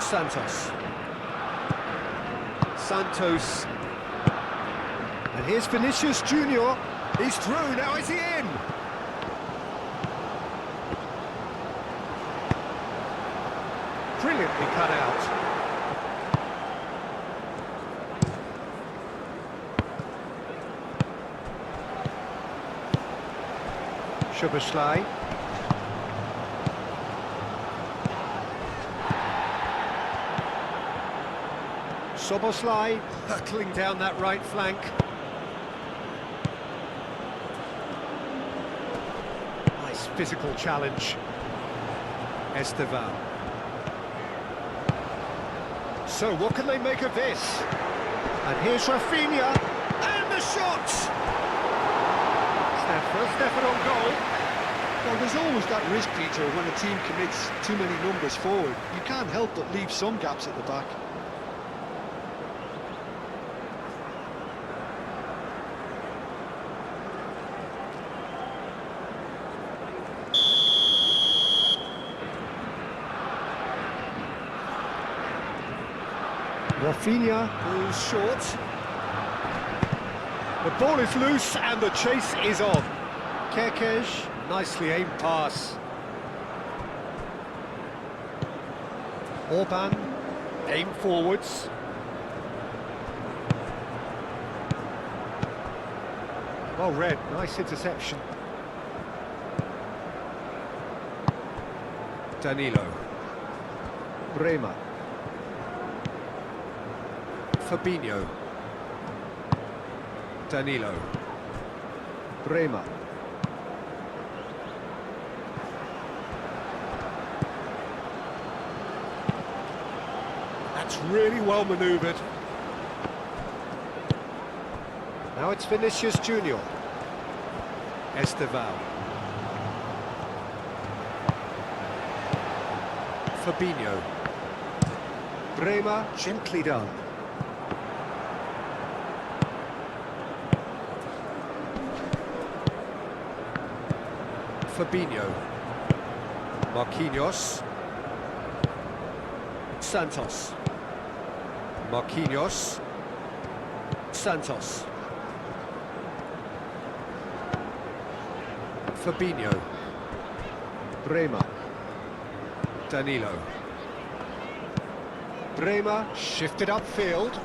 Santos. Santos. And here's Vinicius Junior. He's through, now is he in? Brilliantly cut out. Szoboszlai. Szoboszlai hurtling down that right flank. Nice physical challenge. Estevan. So what can they make of this? And here's Rafinha, and the shot! Stefan on goal. Well, there's always that risk, Peter, when a team commits too many numbers forward. You can't help but leave some gaps at the back. Rafinha goes short. The ball is loose and the chase is on. Kerkez, nicely aimed pass. Orban, aim forwards. Well read, nice interception. Danilo. Bremer. Fabinho. Danilo. Bremer. That's really well manoeuvred. Now it's Vinicius Junior. Estevan. Fabinho. Bremer, gently done. Fabinho. Marquinhos. Santos. Marquinhos. Santos. Fabinho. Bremer. Danilo. Bremer shifted upfield.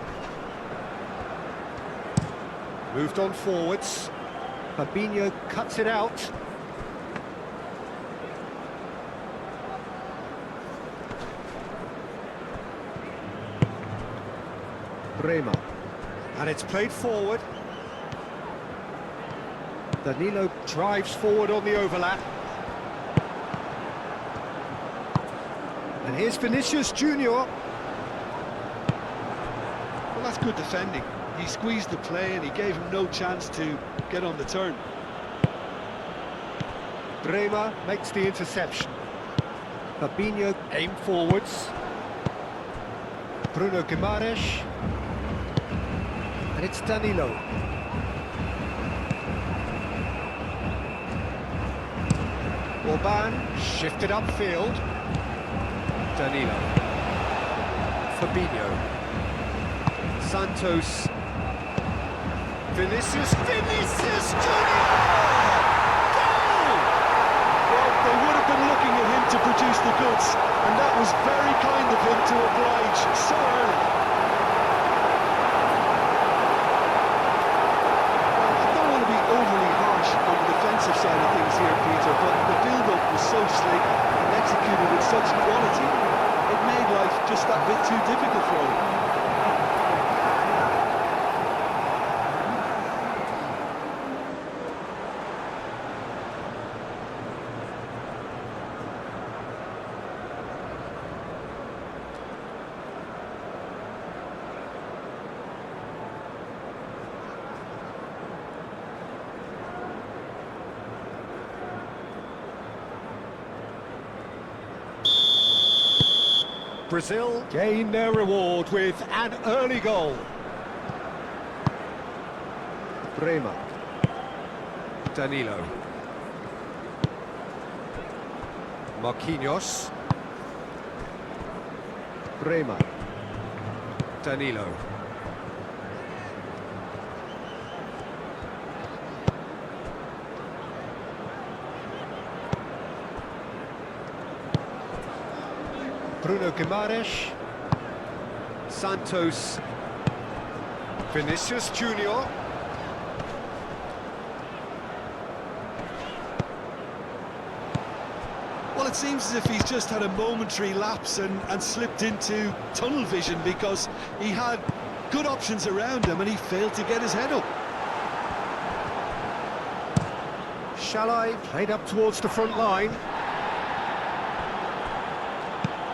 Moved on forwards. Fabinho cuts it out. Bremer. And it's played forward. Danilo drives forward on the overlap. And here's Vinicius Junior. Well, that's good defending. He squeezed the play and he gave him no chance to get on the turn. Bremer makes the interception. Fabinho aim forwards. Bruno Guimaraes. And it's Danilo. Orban shifted upfield. Danilo. Fabinho. Santos. Vinicius Junior! Goal! Well, they would have been looking at him to produce the goods, and that was very kind of him to oblige so early. I don't want to be overly harsh on the defensive side of things here, Peter, but the build-up was so slick and executed with such quality, it made life just that bit too difficult for him. Brazil gain their reward with an early goal. Bremer. Danilo. Marquinhos. Bremer. Danilo. Bruno Guimaraes. Santos. Vinicius Junior. Well, it seems as if he's just had a momentary lapse and slipped into tunnel vision, because he had good options around him and he failed to get his head up. Shalai played up towards the front line.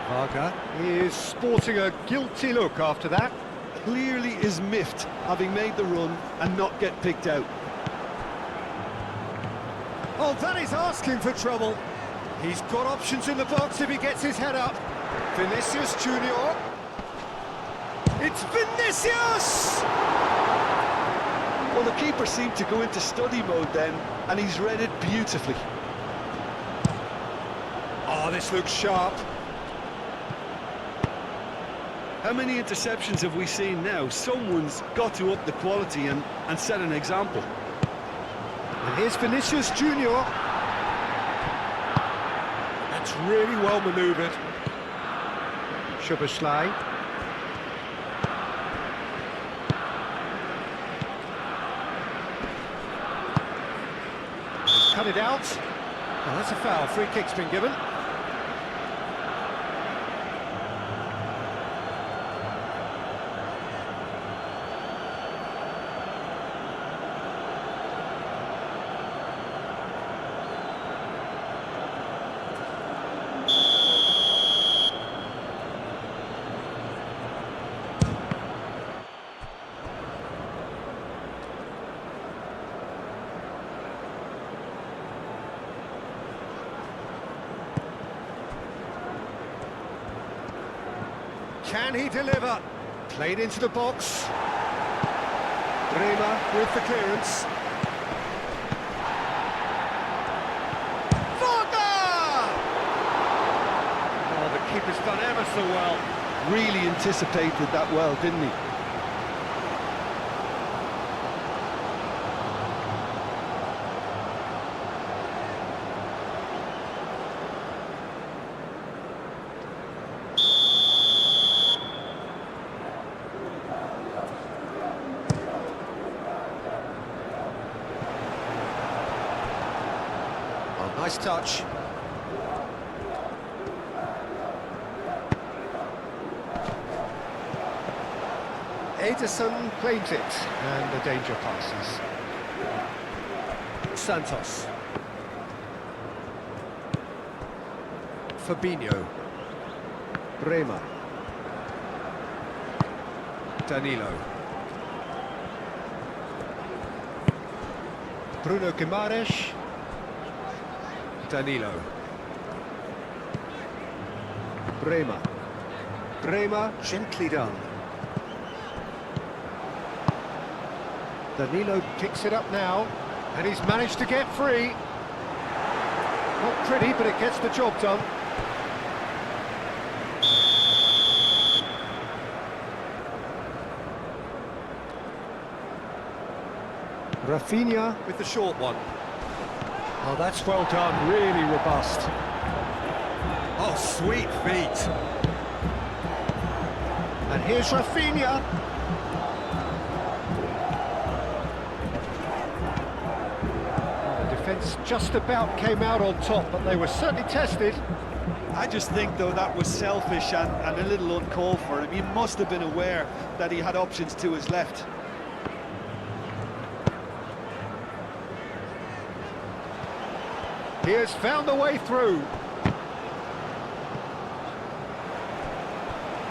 Varga is sporting a guilty look after that. Clearly is miffed, having made the run and not get picked out. Oh, that is asking for trouble. He's got options in the box if he gets his head up. Vinicius Junior. It's Vinicius! Well, the keeper seemed to go into study mode then, and he's read it beautifully. Oh, this looks sharp. How many interceptions have we seen now? Someone's got to up the quality and set an example. And here's Vinicius Junior. That's really well manoeuvred. Szoboszlai. He's cut it out. Oh, that's a foul. Free kick's been given. Can he deliver? Played into the box. Bremer with the clearance. Varga! Oh, the keeper's done ever so well. Really anticipated that well, didn't he? Nice touch. Ederson claims it, and the danger passes. Santos. Fabinho. Bremer. Danilo. Bruno Guimaraes. Danilo. Bremer. Bremer, gently done. Danilo picks it up now, and he's managed to get free. Not pretty, but it gets the job done. Rafinha with the short one. Oh, that's well done, really robust. Oh, sweet feet. And here's Rafinha. The defence just about came out on top, but they were certainly tested. I just think, though, that was selfish and a little uncalled for him. He must have been aware that he had options to his left. He has found a way through.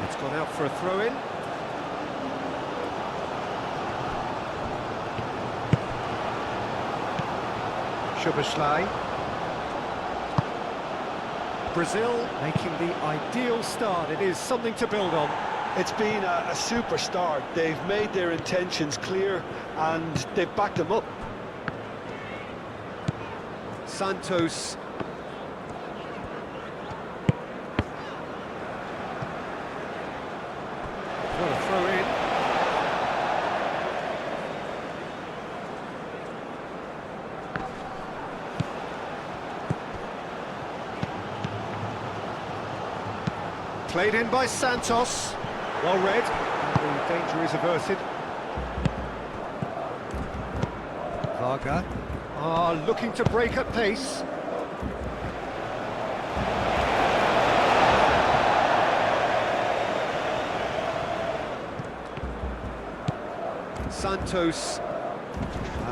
It's gone out for a throw-in. Szoboszlai. Brazil making the ideal start. It is something to build on. It's been a super start. They've made their intentions clear and they've backed them up. Santos. Played in by Santos. Well read. The danger is averted. Varga are looking to break at pace. Santos.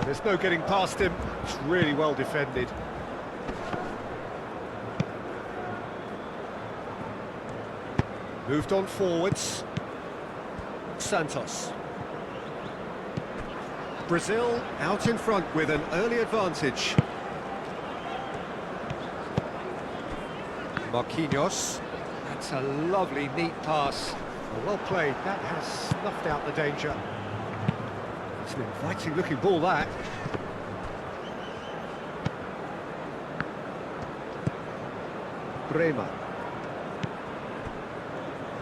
There's no getting past him. It's really well defended. Moved on forwards. Santos. Brazil out in front with an early advantage. Marquinhos. That's a lovely, neat pass. Well played. That has snuffed out the danger. It's an inviting-looking ball, that. Bremer.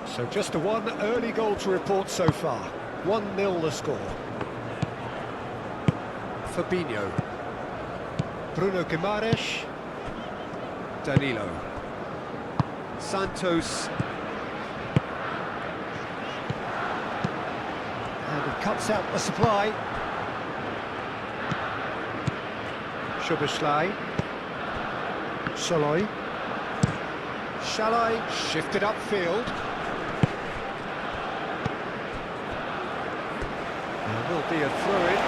So just a one early goal to report so far. 1-0 the score. Fabinho. Bruno Guimaraes. Danilo. Santos. And he cuts out the supply. Szoboszlai. Shalai. Shalai shifted upfield. There will be a throw-in.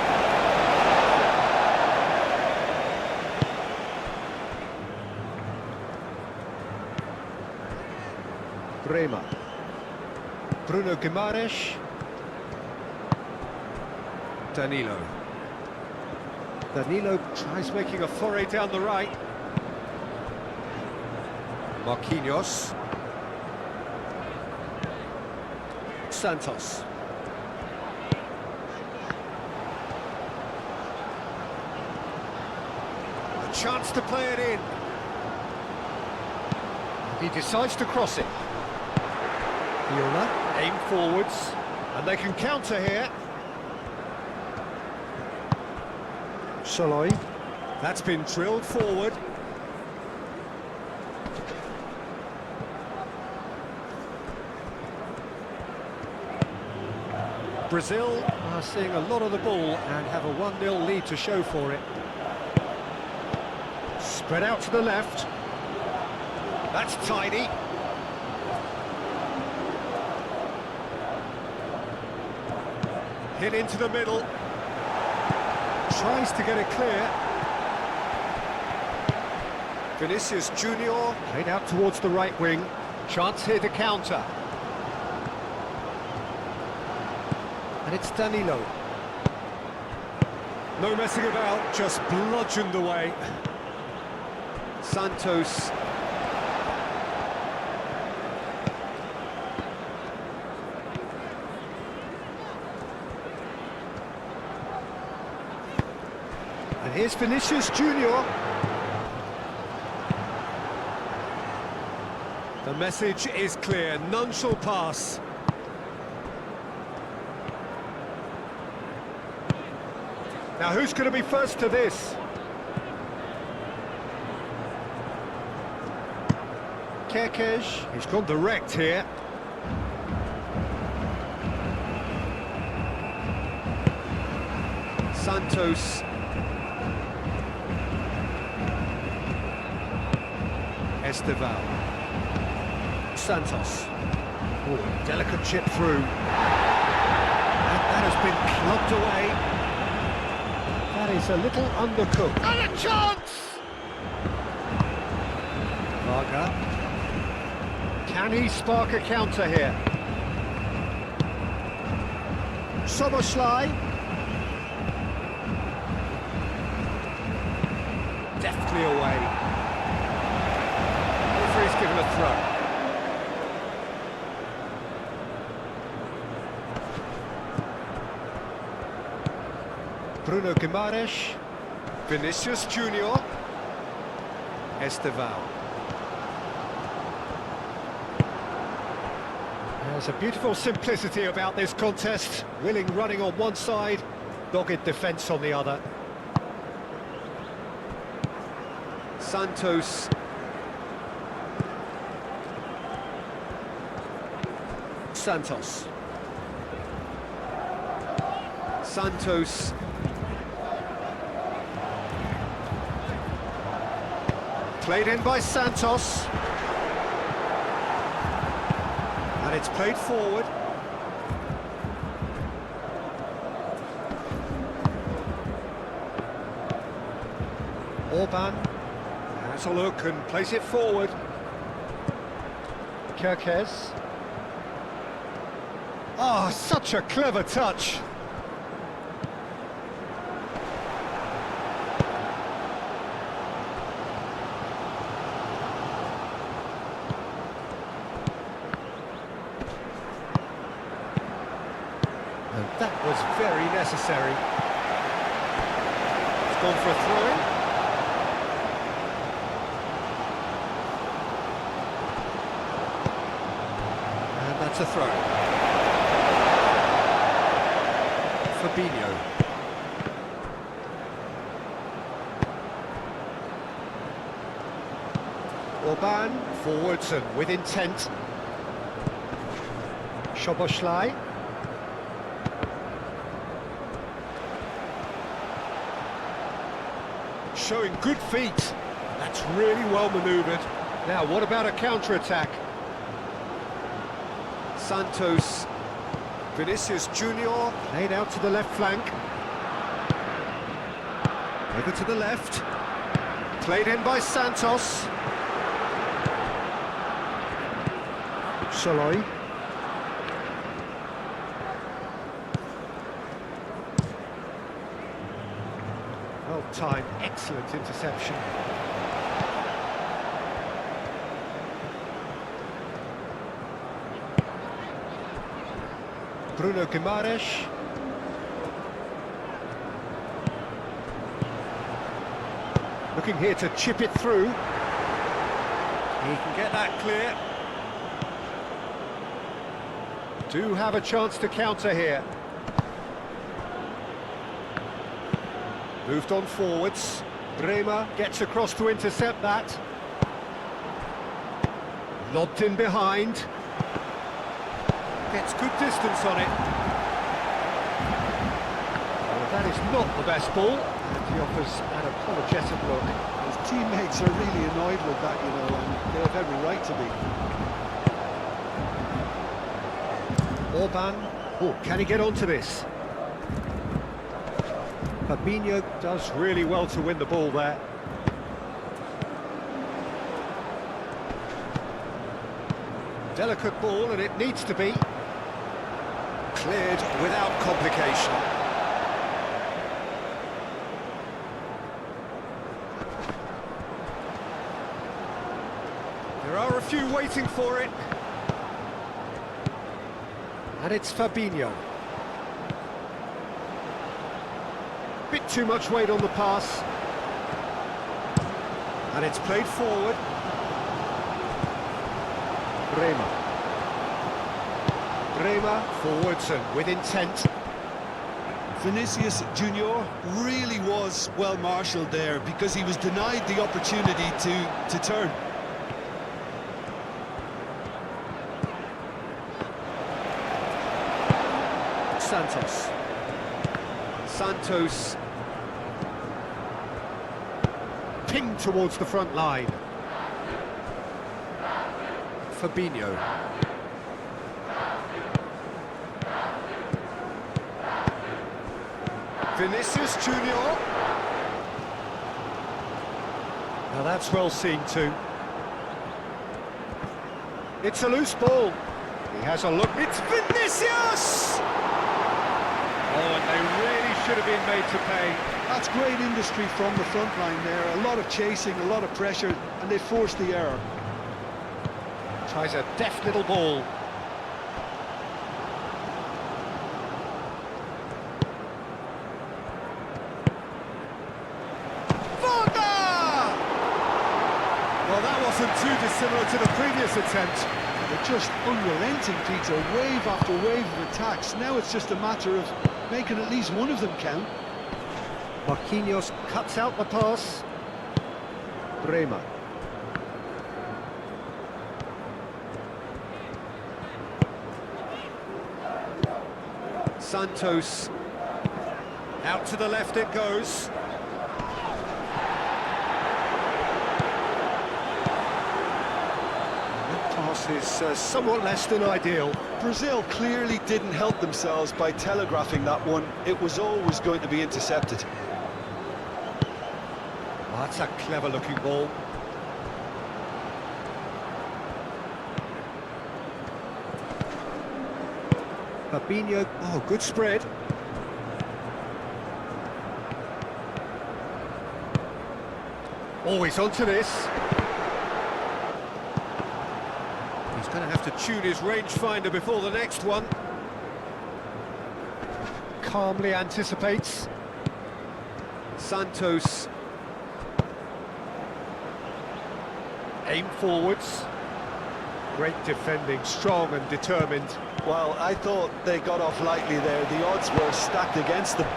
Bremer. Bruno Guimaraes. Danilo. Danilo tries making a foray down the right. Marquinhos. Santos. A chance to play it in. He decides to cross it. Viola, aim forwards, and they can counter here. Shalai, that's been drilled forward. Brazil are seeing a lot of the ball and have a 1-0 lead to show for it. Spread out to the left. That's tidy. Hit into the middle. Tries to get it clear. Vinicius Junior played out towards the right wing. Chance here to counter. And it's Danilo. No messing about, just bludgeoned away. Santos. And here's Vinicius Junior. The message is clear, none shall pass. Now who's going to be first to this? Kerkez, he's gone direct here. Santos. Esteval. Santos. Oh, delicate chip through. And that has been clubbed away. That is a little undercooked. And a chance! Varga. Can he spark a counter here? Szoboszlai. Deftly away. Referee's given a throw. Bruno Guimaraes, Vinicius Junior, Esteval. There's a beautiful simplicity about this contest. Willing running on one side, dogged defence on the other. Santos. Santos. Santos. Played in by Santos. And it's played forward. Orban has a look and plays it forward. Kirkes. Oh, such a clever touch. And that was very necessary. It's gone for a throw-in. And that's a throw. Fabinho. Orban, forwards and with intent. Szoboszlai. Showing good feet. That's really well manoeuvred. Now, what about a counter-attack? Santos. Vinicius Junior, laid out to the left flank. Over to the left. Played in by Santos. Shaloi. Well timed, excellent interception. Bruno Guimaraes. Looking here to chip it through. He can get that clear. Do have a chance to counter here. Moved on forwards. Bremer gets across to intercept that. Lobbed in behind. Gets good distance on it. Well, that is not the best ball. And he offers an apologetic look. His teammates are really annoyed with that, you know, and they have every right to be. Orban. Oh, can he get onto this? Fabinho does really well to win the ball there. Delicate ball, and it needs to be cleared without complication. There are a few waiting for it. And it's Fabinho. Bit too much weight on the pass. And it's played forward. Bremer. Bremer, forwards and with intent. Vinicius Junior really was well marshalled there because he was denied the opportunity to turn. Santos. Santos. Pinged towards the front line. Fabinho. Vinicius Junior. Now that's well seen too. It's a loose ball. He has a look. It's Vinicius! Oh, and they really should have been made to pay. That's great industry from the front line there. A lot of chasing, a lot of pressure, and they forced the error. Tries a deft little ball. Well, that wasn't too dissimilar to the previous attempt. They're just unrelenting, Peter, wave after wave of attacks. Now it's just a matter of making at least one of them count. Marquinhos cuts out the pass. Bremer. Santos. Out to the left it goes. That pass is somewhat less than ideal. Brazil clearly didn't help themselves by telegraphing that one. It was always going to be intercepted. Oh, that's a clever-looking ball. Fabinho, oh, good spread. Always onto this. He's going to have to tune his rangefinder before the next one. Calmly anticipates. Santos. Aim forwards. Great defending, strong and determined. Well, I thought they got off lightly there. The odds were stacked against them.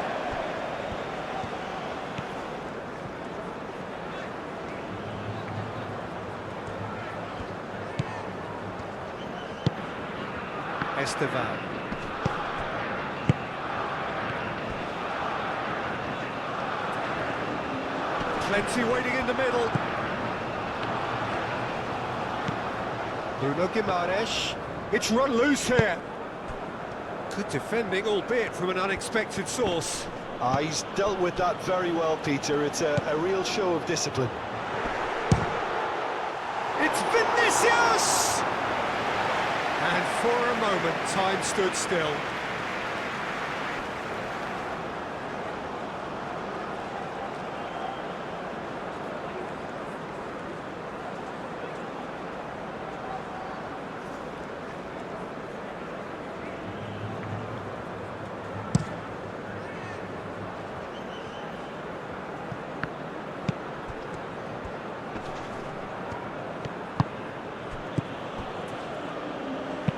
Esteval. Plenty waiting in the middle. Bruno Guimaraes. It's run loose here. Good defending, albeit from an unexpected source. He's dealt with that very well, Peter. It's a real show of discipline. It's Vinicius! And for a moment, time stood still.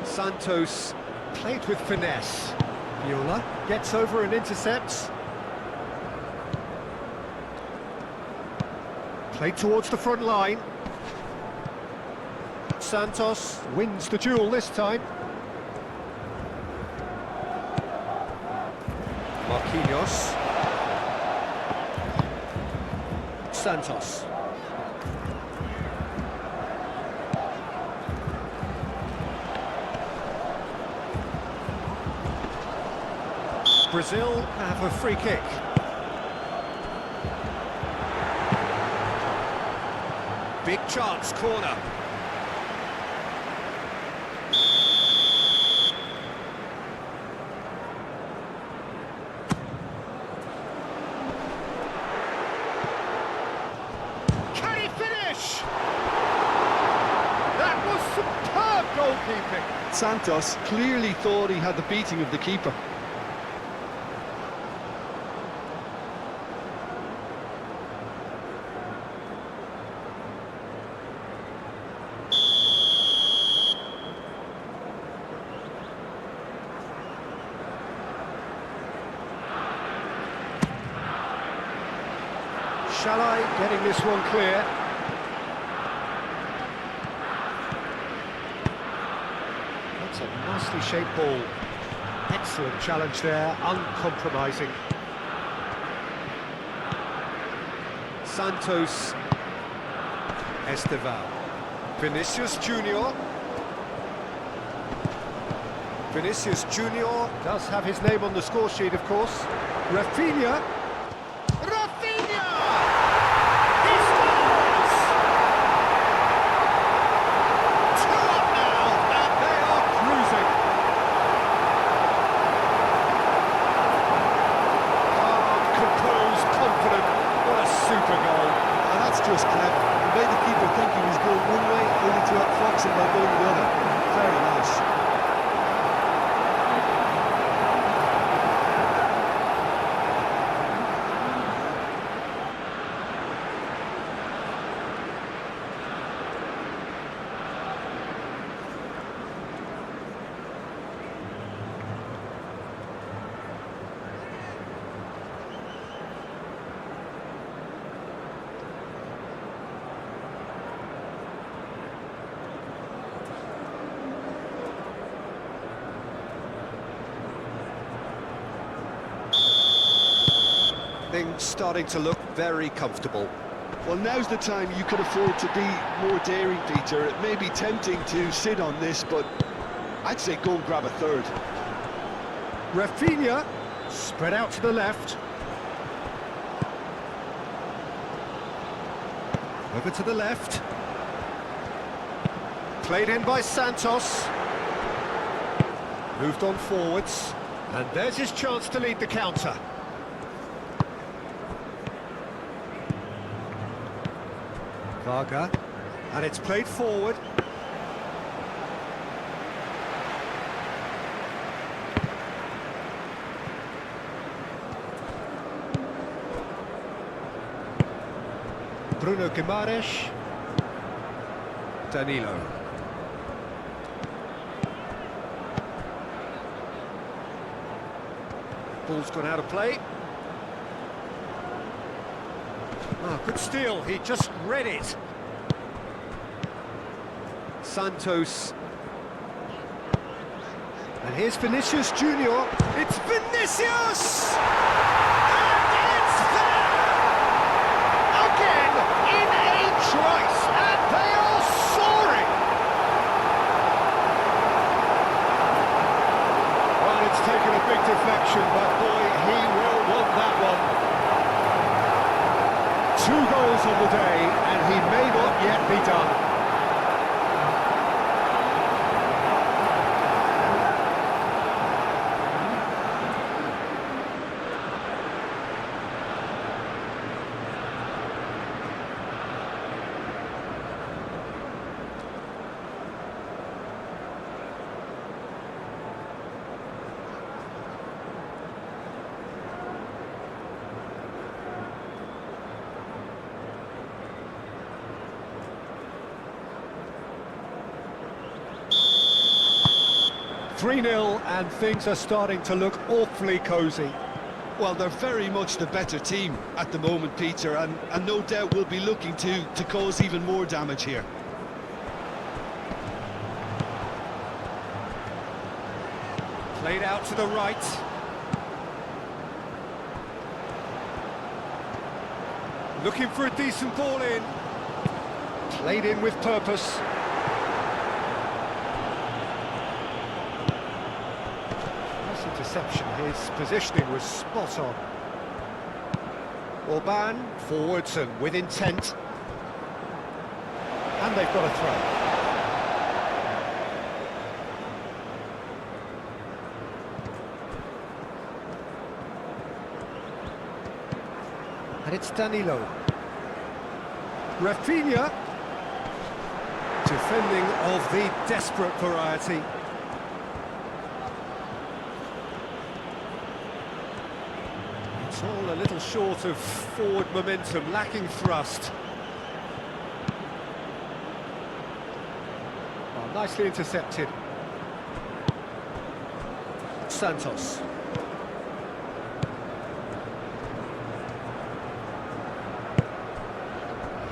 Santos played with finesse. Viola gets over and intercepts. Played towards the front line. Santos wins the duel this time. Marquinhos. Santos. Brazil have a free kick. Big chance, corner. Can he finish? That was superb goalkeeping. Santos clearly thought he had the beating of the keeper. Shalai getting this one clear. That's a nicely shaped ball. Excellent challenge there, uncompromising. Santos. Esteval. Vinicius Junior. Vinicius Junior does have his name on the score sheet, of course. Rafinha. Just clever. He made the keeper think he was going one way, only to outfox him by going the other. Very nice. everything starting to look very comfortable. Well, now's the time you could afford to be more daring, Peter. It may be tempting to sit on this, but I'd say go and grab a third. Rafinha, spread out to the left. Over to the left. Played in by Santos. Moved on forwards. And there's his chance to lead the counter. Varga. And it's played forward. Bruno Guimaraes. Danilo. Ball's gone out of play. Oh, good steal, he just read it. Santos. And here's Vinicius Junior. It's Vinicius! And it's there! Again, in a trice, and they are soaring! Well, it's taken a big deflection, but boy, he will want that one. 2 goals on the day, and he may not yet be done. Three-0, and things are starting to look awfully cosy. Well, they're very much the better team at the moment, Peter, and no doubt will be looking to cause even more damage here. Played out to the right. Looking for a decent ball in. Played in with purpose. Interception, his positioning was spot on. Orban, forwards and with intent. And they've got a throw. And it's Danilo. Rafinha. Defending of the desperate variety. It's all a little short of forward momentum, lacking thrust. Oh, nicely intercepted. Santos.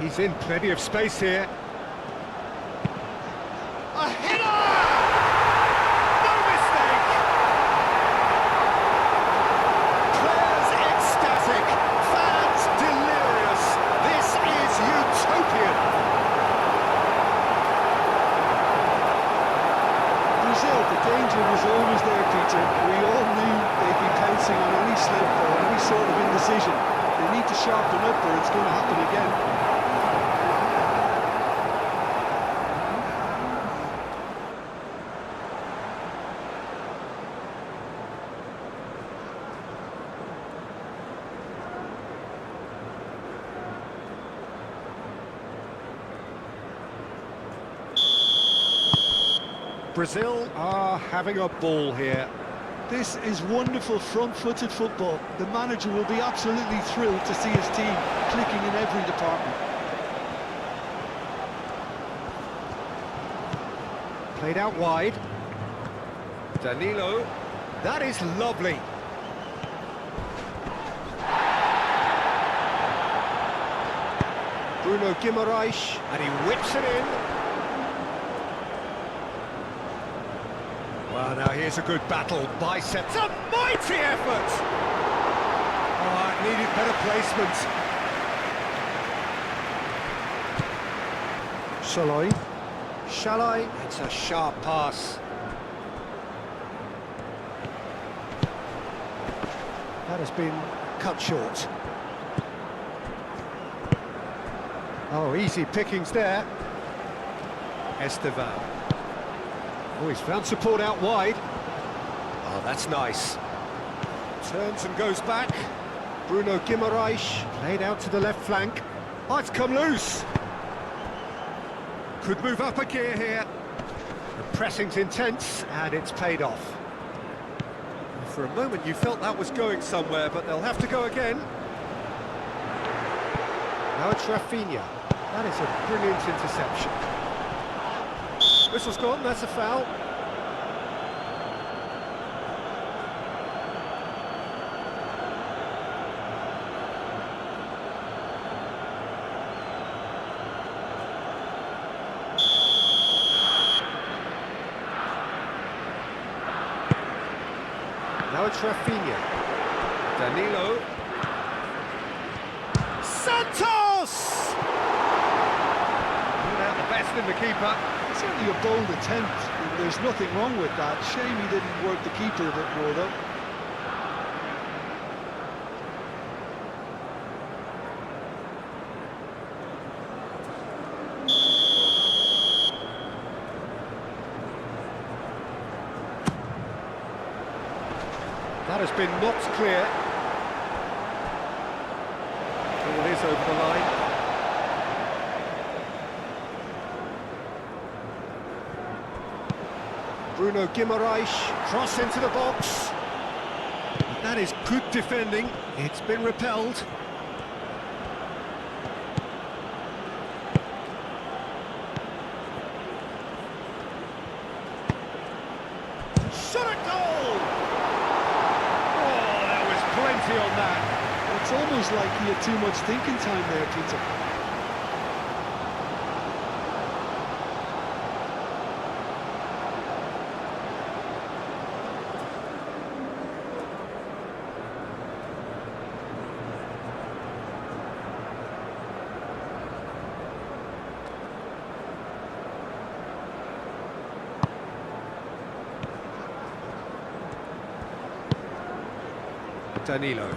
He's in plenty of space here. A header! No mistake! Players ecstatic, fans delirious. This is utopian. Brazil, the danger was always there, Peter. We all knew they'd be pouncing on any slip or any sort of indecision. They need to sharpen up or it's going to happen again. Brazil are having a ball here. This is wonderful front-footed football. The manager will be absolutely thrilled to see his team clicking in every department. Played out wide. Danilo. That is lovely. Bruno Guimaraes, and he whips it in. Well, now here's a good battle. Biceps. A mighty effort! needed better placement. Shall I? It's a sharp pass. That has been cut short. Oh, easy pickings there. Estevan. Oh, he's found support out wide. Oh, that's nice. Turns and goes back. Bruno Guimaraes played out to the left flank. Oh, it's come loose. Could move up a gear here. The pressing's intense, and it's paid off. For a moment you felt that was going somewhere, but they'll have to go again. Now it's Rafinha. That is a brilliant interception. Whistle's gone, that's a foul. Now it's Rafinha. Danilo. Santos! Put out the best in the keeper. Certainly a bold attempt. There's nothing wrong with that. Shame he didn't work the keeper a bit more, though. That has been knocked clear. Ball is over the line. Bruno Guimaraes, cross into the box. That is good defending. It's been repelled. Shot at goal! Oh, there was plenty on that. It's almost like he had too much thinking time there, Peter. Danilo.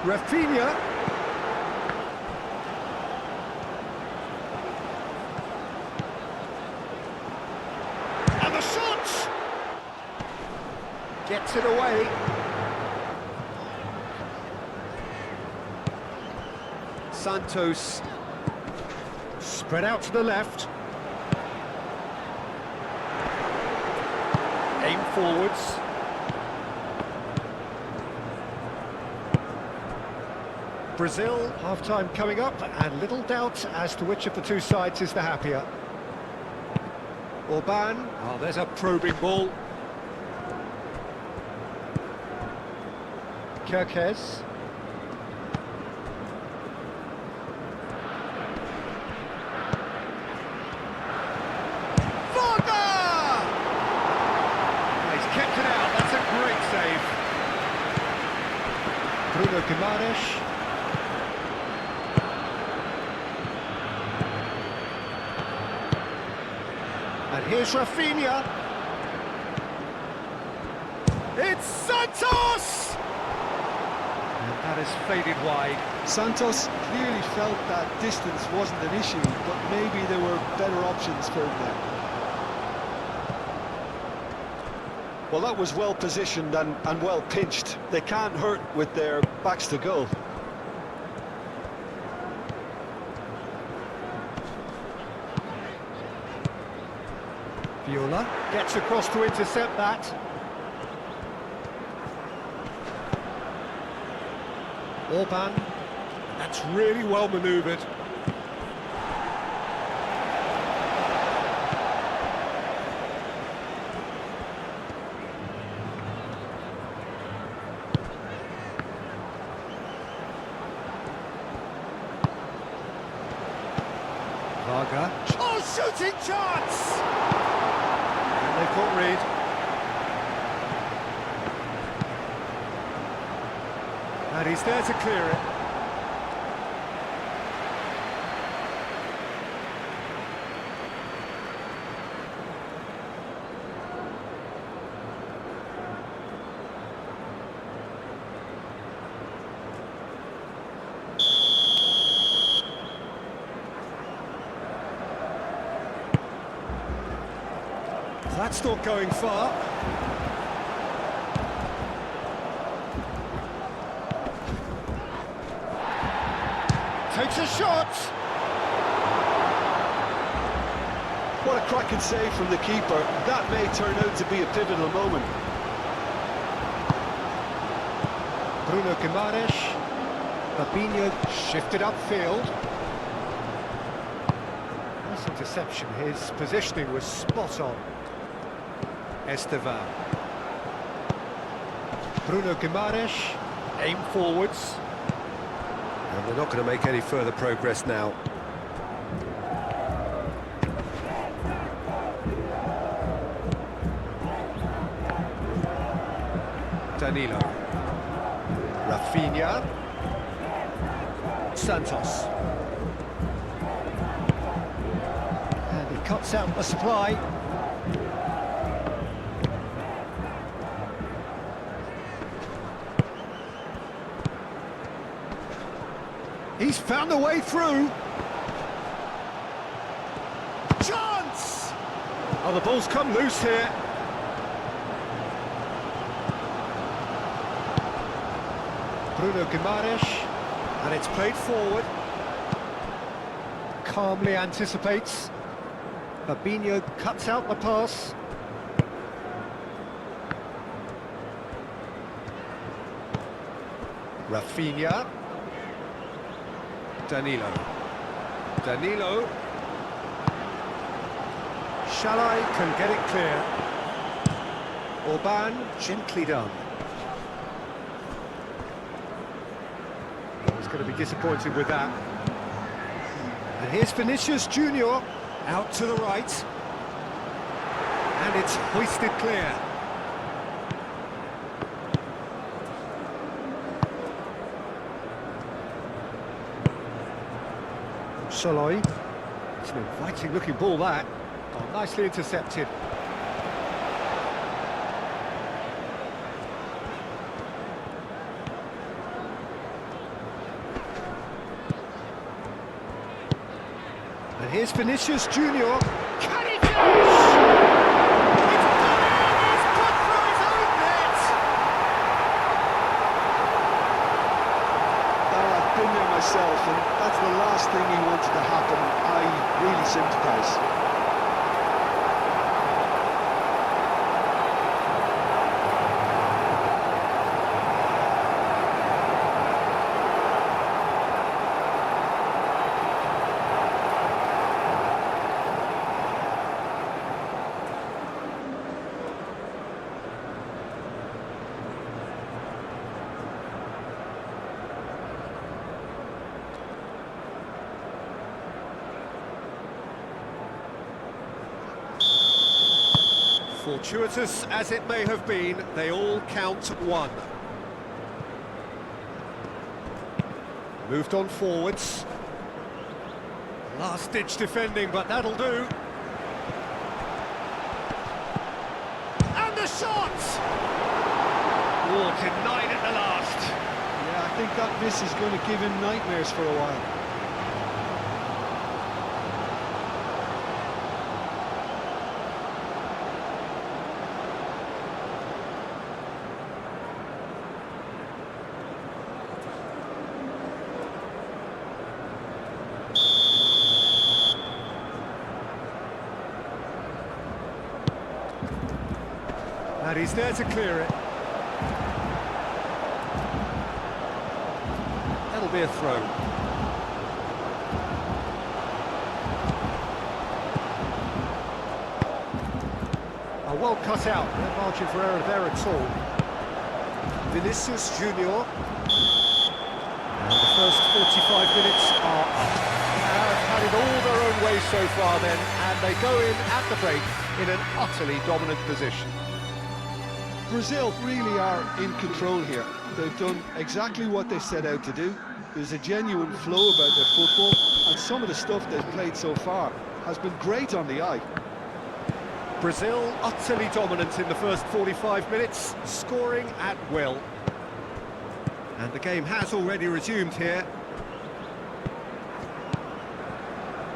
Rafinha. And the shot! Gets it away. Santos. Spread out to the left. Aim forwards. Brazil, half-time coming up, and little doubt as to which of the two sides is the happier. Orban, oh, there's a probing ball. Kirkes. Kept it out, that's a great save. Bruno Guimaraes. And here's Rafinha. It's Santos! And that has faded wide. Santos clearly felt that distance wasn't an issue, but maybe there were better options for him there. Well, that was well positioned and well pinched. They can't hurt with their backs to goal. Viola gets across to intercept that. Orban, that's really well manoeuvred. Oh, Shooting chance! And they've caught Reed. And he's there to clear it. That's not going far. Takes a shot. What a cracking save from the keeper. That may turn out to be a pivotal moment. Bruno Guimaraes. Fabinho shifted upfield. Nice interception. His positioning was spot on. Estevan. Bruno Guimaraes. Aim forwards. And they're not going to make any further progress now. Danilo. Rafinha. Santos. And he cuts out the supply. He's found a way through. Chance! Oh, the ball's come loose here. Bruno Guimaraes, and it's played forward. Calmly anticipates. Fabinho cuts out the pass. Rafinha. Danilo. Danilo. Shalai can get it clear. Orban, gently done. He's going to be disappointed with that. And here's Vinicius Junior, out to the right. And it's hoisted clear. Shalai. It's an inviting looking ball, that. Oh, nicely intercepted. And here's Vinicius Junior. Can he finish? It's done it! He's put through his own net! I've been there myself, and that's the last thing he wanted to happen. I really sympathise. Fortuitous as it may have been, they all count one. Moved on forwards. Last-ditch defending, but that'll do. And the shot! Oh, denied at the last. Yeah, I think that miss is going to give him nightmares for a while. And he's there to clear it. That'll be a throw. Oh, well cut out. No margin for error there at all. Vinicius Junior. And the first 45 minutes are had it all their own way so far then, and they go in at the break in an utterly dominant position. Brazil really are in control here. They've done exactly what they set out to do. There's a genuine flow about their football, and some of the stuff they've played so far has been great on the eye. Brazil utterly dominant in the first 45 minutes, scoring at will. And the game has already resumed here.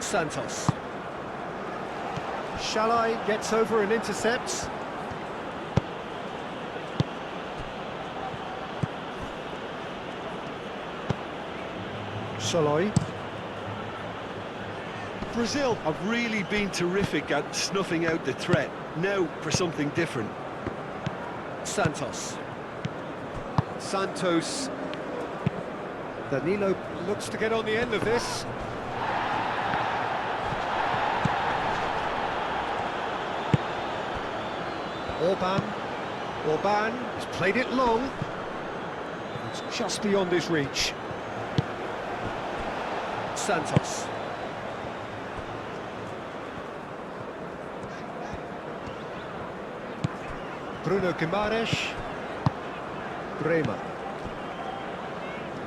Santos. Shalai gets over and intercepts. Shalai. Brazil have really been terrific at snuffing out the threat. Now for something different. Santos. Santos. Danilo looks to get on the end of this. Orban has played it long. It's just beyond his reach. Santos. Bruno Guimaraes. Bremer.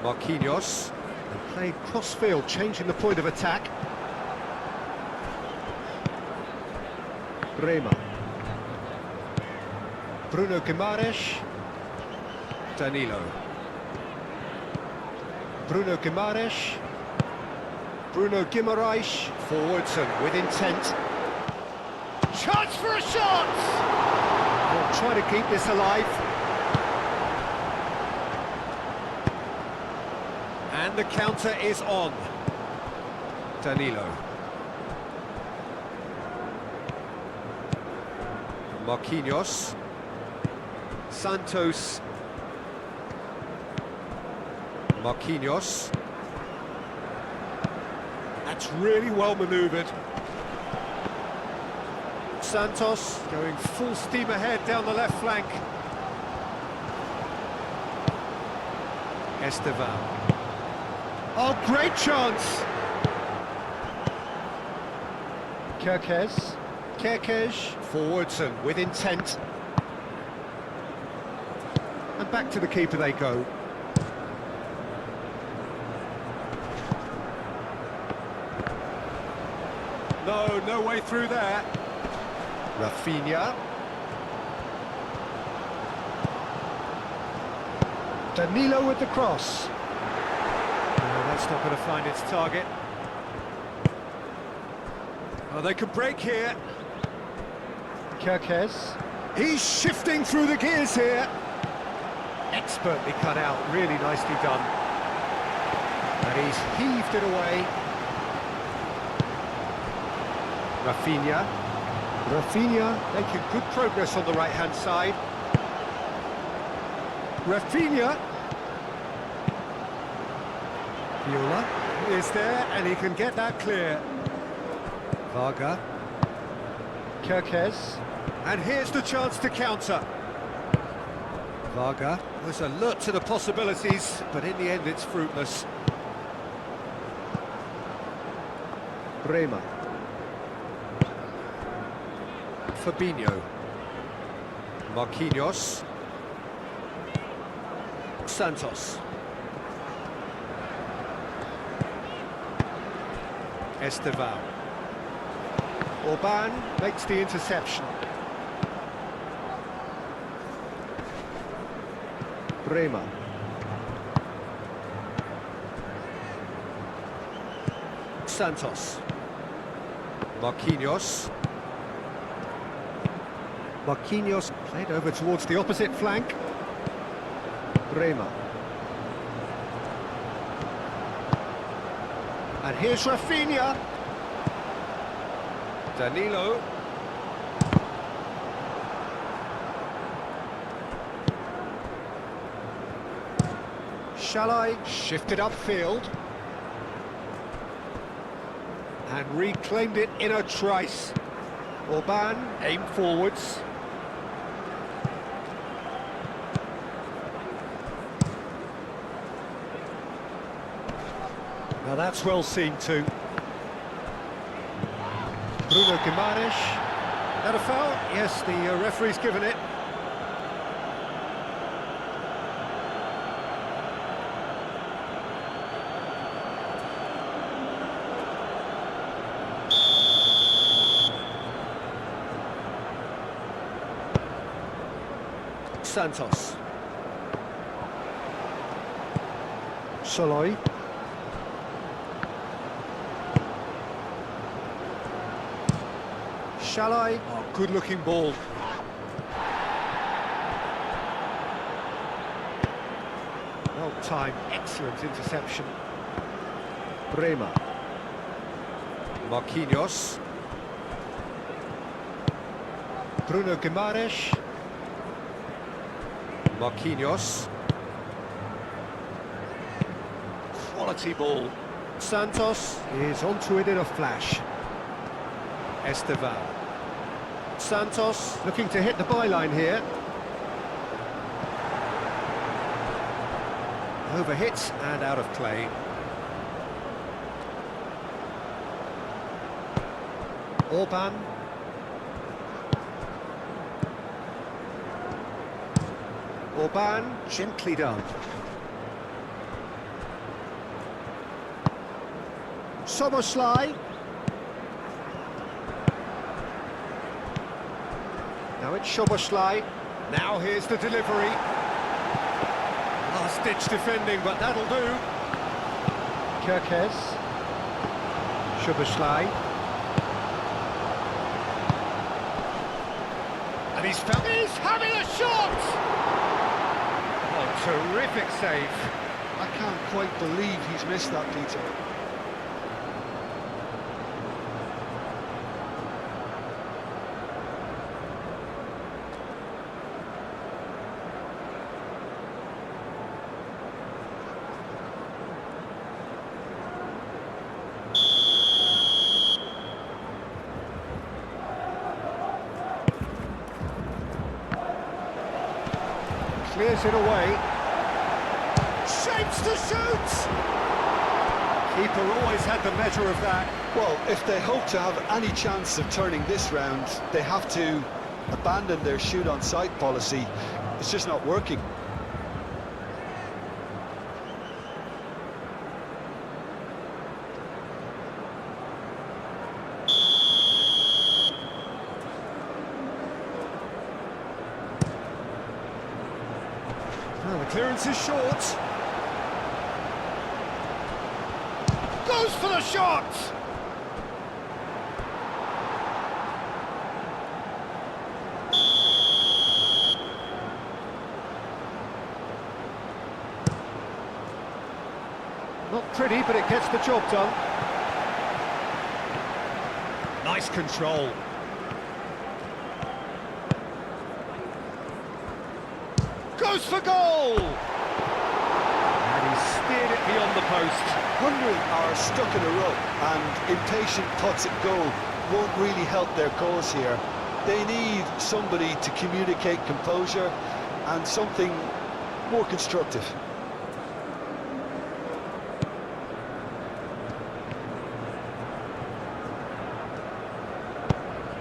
Marquinhos. And played cross-field, changing the point of attack. Bremer. Bruno Guimaraes. Danilo. Bruno Guimaraes. Bruno Guimaraes. Forwards and with intent. Chance for a shot! They'll try to keep this alive. And the counter is on. Danilo. Marquinhos. Santos. Marquinhos. That's really well manoeuvred. Santos going full steam ahead down the left flank. Estevan. Oh, great chance! Kerkez, forwards and with intent. And back to the keeper they go. No way through there. Rafinha. Danilo with the cross. No, that's not going to find its target. Oh, they could break here. Kerkez. He's shifting through the gears here. Expertly cut out, really nicely done. And he's heaved it away. Rafinha making good progress on the right-hand side. Rafinha. Viola is there, and he can get that clear. Varga. Kerkez. And here's the chance to counter. Varga was alert to the possibilities, but in the end it's fruitless. Bremer. Fabinho. Marquinhos. Santos. Estevan. Orban makes the interception. Bremer. Santos. Marquinhos. Marquinhos played over towards the opposite flank. Bremer. And here's Rafinha. Danilo. Shalai shifted upfield. And reclaimed it in a trice. Orban aimed forwards. Now that's well seen too. Bruno Guimaraes. That a foul? Yes, the referee's given it. Santos. Soloy. Shalai. Oh, good-looking ball. Well timed, excellent interception. Bremer. Marquinhos. Bruno Guimaraes. Marquinhos. Quality ball. Santos is onto it in a flash. Estevan. Santos looking to hit the byline here. Overhit and out of play. Orban. Orban, gently done. Soboslai. Now it's Soboslai. Now here's the delivery. Last-ditch defending, but that'll do. Kirkes. Soboslai. And he's having a shot! Oh, terrific save. I can't quite believe he's missed that, Peter. Clears it away. Shapes to shoot! Keeper always had the measure of that. Well, if they hope to have any chance of turning this round, they have to abandon their shoot-on-sight policy. It's just not working. Well, the clearance is short. Goes for the shot! Not pretty, but it gets the job done. Nice control. Goes for goal! And he steered it beyond the post. Hungary are stuck in a rut, and impatient putts at goal won't really help their cause here. They need somebody to communicate composure and something more constructive.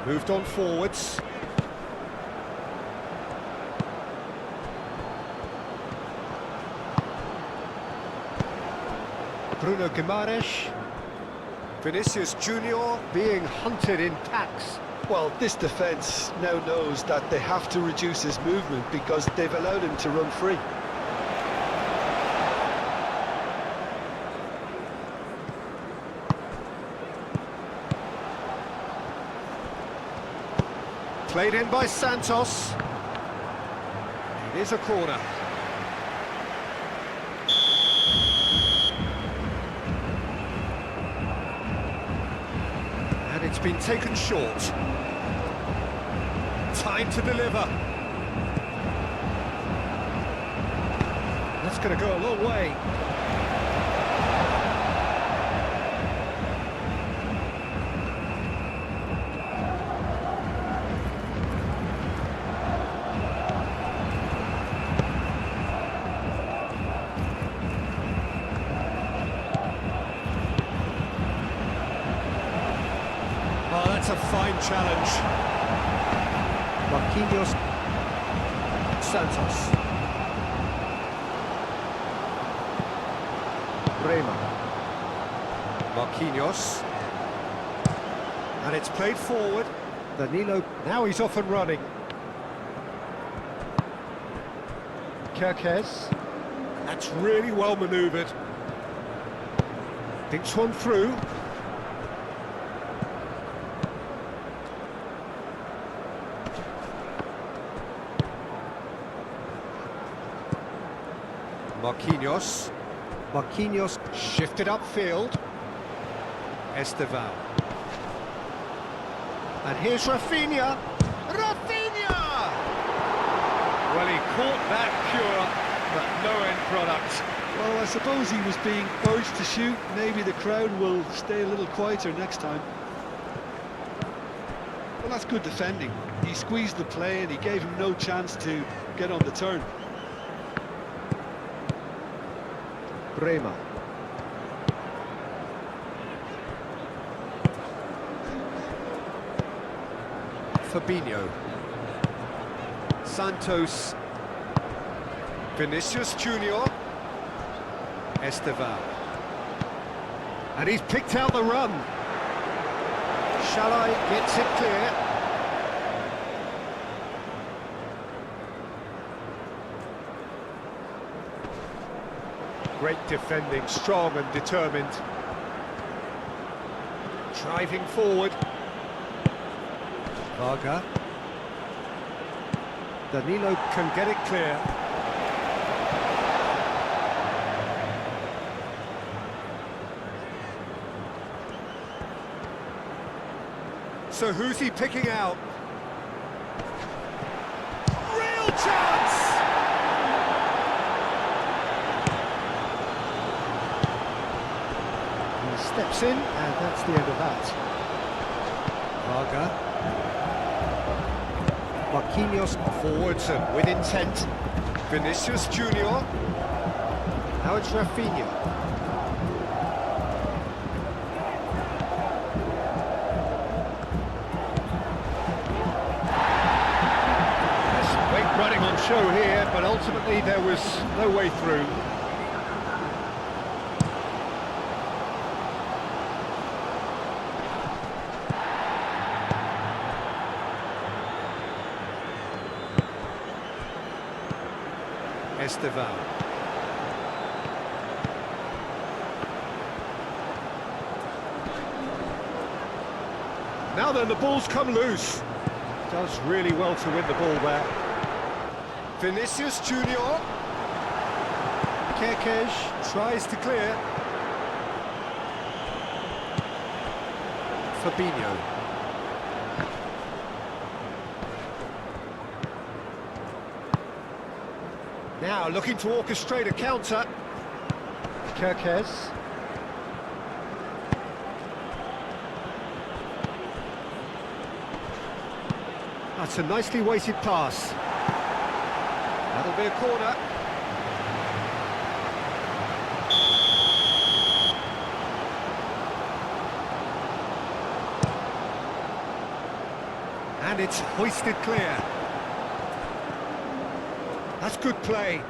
Moved on forwards. Bruno Guimaraes. Vinicius Junior being hunted in packs. Well, this defence now knows that they have to reduce his movement because they've allowed him to run free. Played in by Santos. It is a corner. And it's been taken short. Time to deliver. That's going to go a long way. That's a fine challenge. Marquinhos. Santos. Bremer. Marquinhos. And it's played forward. Danilo. Now he's off and running. Kerkez. That's really well manoeuvred. Thinks one through. Marquinhos. Marquinhos. Shifted upfield. Esteval. And here's Rafinha. Rafinha! Well, he caught that pure, but no end product. Well, I suppose he was being urged to shoot. Maybe the crowd will stay a little quieter next time. Well, that's good defending. He squeezed the play and he gave him no chance to get on the turn. Bremer. Fabinho. Santos. Vinicius Junior. Esteval. And he's picked out the run. Shalai gets it clear. Great defending, strong and determined. Driving forward. Varga. Danilo can get it clear. So who's he picking out? Real chance! He steps in, and that's the end of that. Varga. Marquinhos. Forwards and with intent. Vinicius Junior. Now it's Rafinha. There's great running on show here, but ultimately there was no way through. Esteval. Now then, the ball's come loose. Does really well to win the ball there. Vinicius Junior. Kerkez tries to clear. Fabinho. Now looking to orchestrate a counter. Kerkez. That's a nicely weighted pass. That'll be a corner. And it's hoisted clear. That's good play.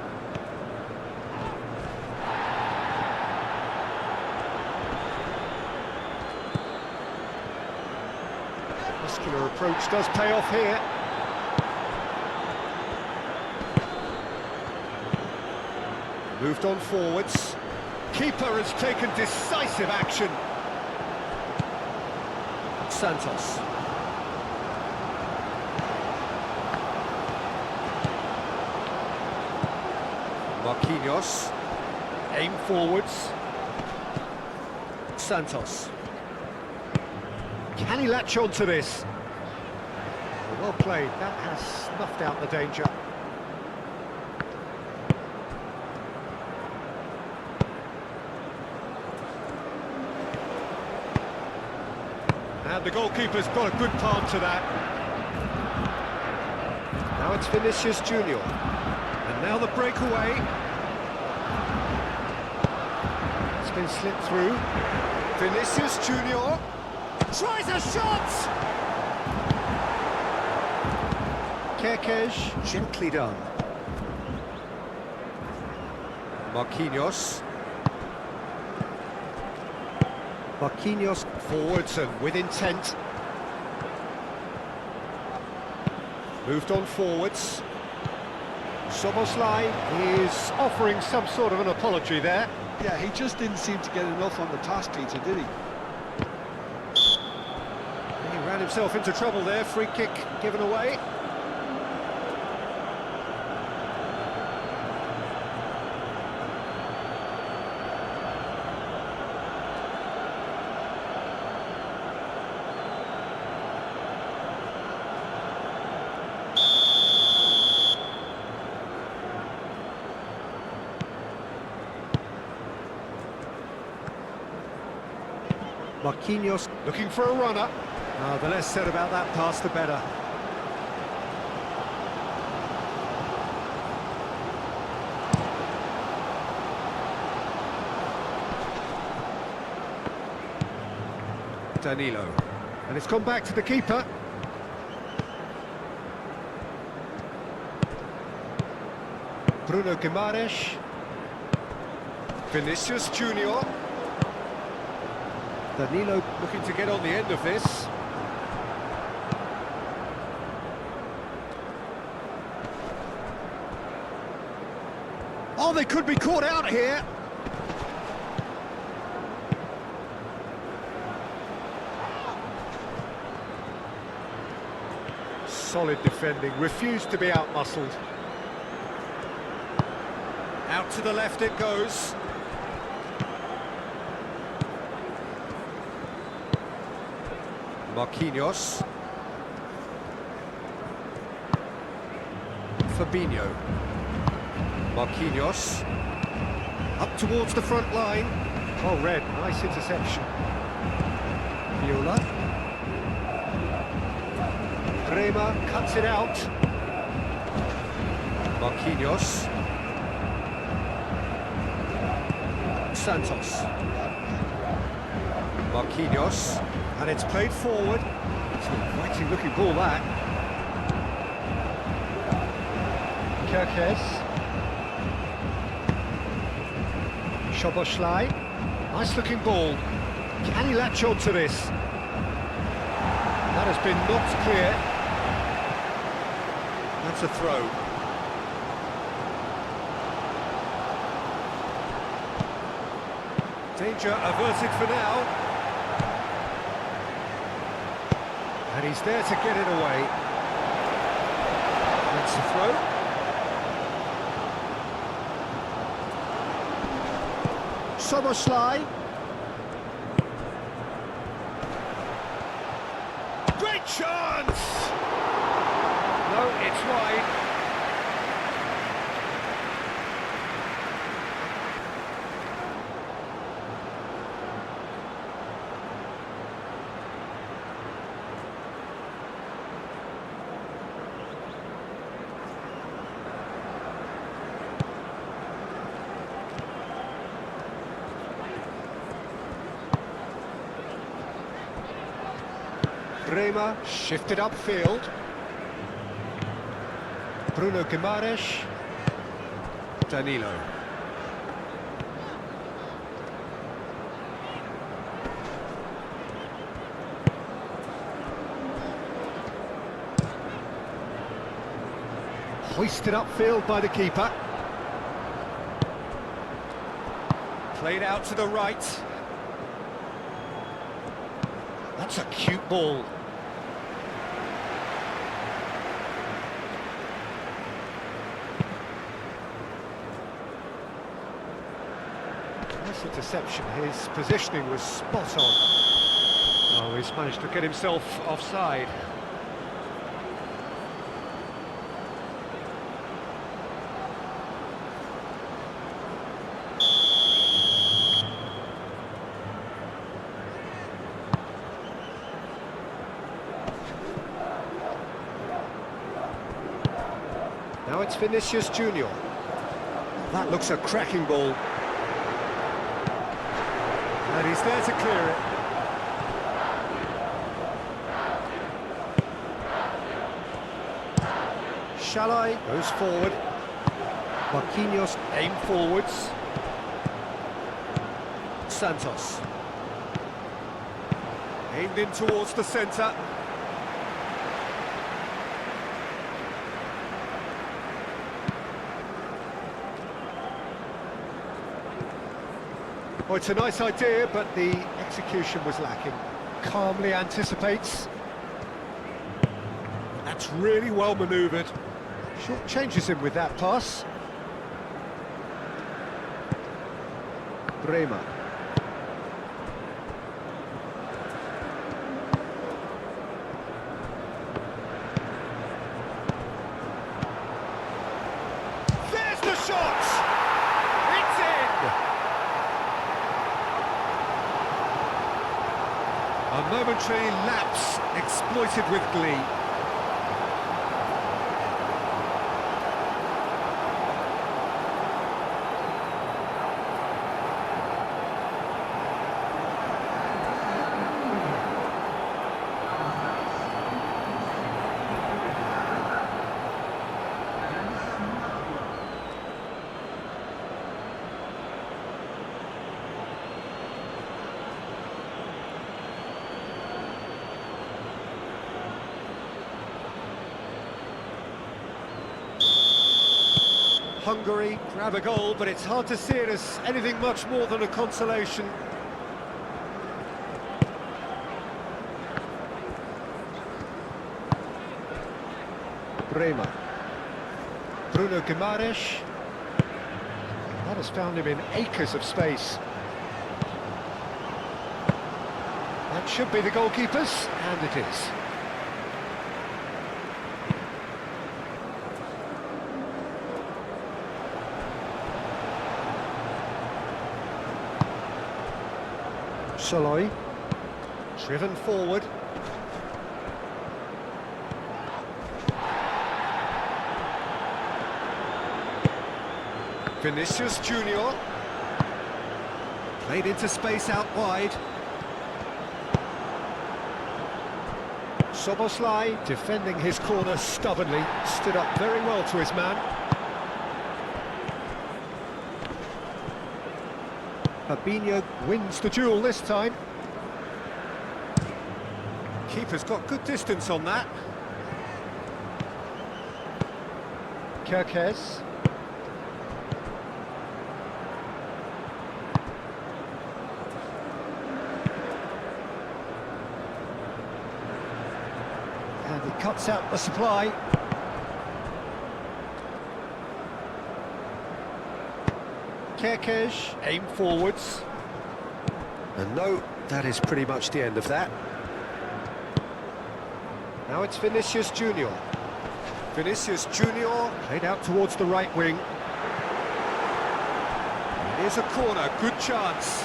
Muscular approach does pay off here. Moved on forwards. Keeper has taken decisive action. Santos. Marquinhos. Aim forwards. Santos. Can he latch on to this? Well played. That has snuffed out the danger. And the goalkeeper's got a good part to that. Now it's Vinicius Junior. And now the breakaway. It's been slipped through. Vinicius Junior tries a shot! Kerkez, gently done. Marquinhos. Marquinhos. Forwards and with intent. Moved on forwards. Soboslai is offering some sort of an apology there. Yeah, he just didn't seem to get enough on the task, Peter, did he? He ran himself into trouble there, free kick given away. Marquinhos. Looking for a runner. The less said about that pass, the better. Danilo. And it's gone back to the keeper. Bruno Guimaraes. Vinicius Junior. Danilo. Looking to get on the end of this. Oh, they could be caught out here. Solid defending, refused to be outmuscled. Out to the left it goes. Marquinhos. Fabinho. Marquinhos. Up towards the front line. Oh, red. Nice interception. Viola. Rema cuts it out. Marquinhos. Santos. Marquinhos. And it's played forward. It's an inviting looking ball, that. Kerkez. Soboslai. Nice looking ball. Can he latch on to this? That has been knocked clear. That's a throw. Danger averted for now. And he's there to get it away. That's the throw. Soboslai. Great chance! No, it's wide. Rema shifted upfield. Bruno Guimaraes. Danilo. Hoisted upfield by the keeper. Played out to the right. That's a cute ball. Nice interception. His positioning was spot on. Oh, he's managed to get himself offside. Now it's Vinicius Junior. That looks a cracking ball. And he's there to clear it. Shall I? Goes forward. Marquinhos. Aim forwards. Santos. Aimed in towards the centre. Oh, it's a nice idea, but the execution was lacking. Calmly anticipates. That's really well manoeuvred. Short changes him with that pass. Bremer. There's the shot! It's in! A momentary lapse exploited with glee. Hungary grab a goal, but it's hard to see it as anything much more than a consolation. Bremer. Bruno Guimaraes. That has found him in acres of space. That should be the goalkeeper's, and it is. Shaloi. Driven forward. Vinicius Junior. Played into space out wide. Soboslai defending his corner stubbornly. Stood up very well to his man. Fabinho. Wins the duel this time. Keeper's got good distance on that. Kerkez. And he cuts out the supply. Kerkez, aim forwards. And no, that is pretty much the end of that. Now it's Vinicius Junior. Vinicius Junior played out towards the right wing. Here's a corner, good chance.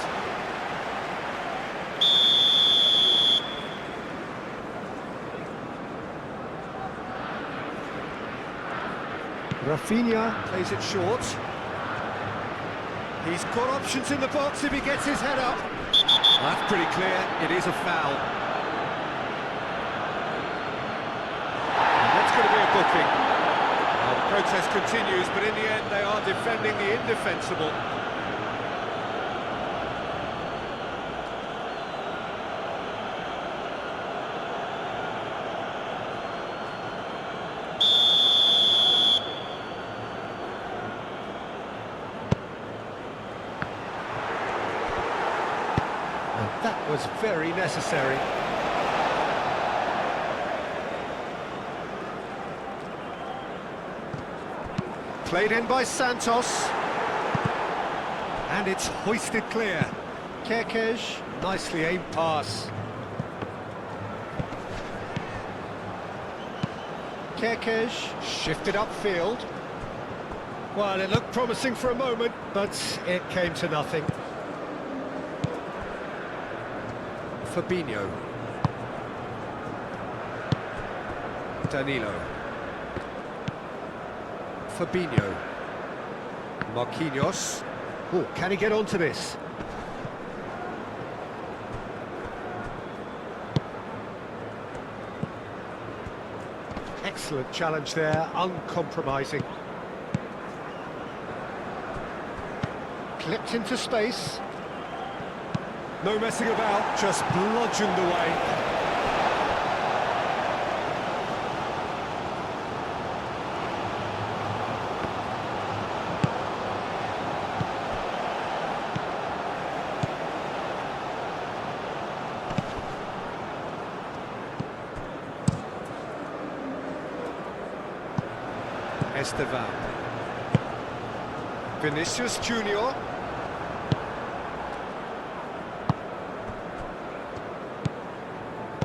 Rafinha. Plays it short. He's got options in the box if he gets his head up. That's pretty clear, it is a foul. And that's going to be a booking. Well, the protest continues, but in the end they are defending the indefensible. That was very necessary. Played in by Santos. And it's hoisted clear. Kerkez, nicely aimed pass. Kerkez, shifted upfield. Well, it looked promising for a moment, but it came to nothing. Fabinho. Danilo. Fabinho. Marquinhos. Oh, can he get onto this? Excellent challenge there, uncompromising. Clipped into space. No messing about, just bludgeoned away. Estevan. Vinicius Junior.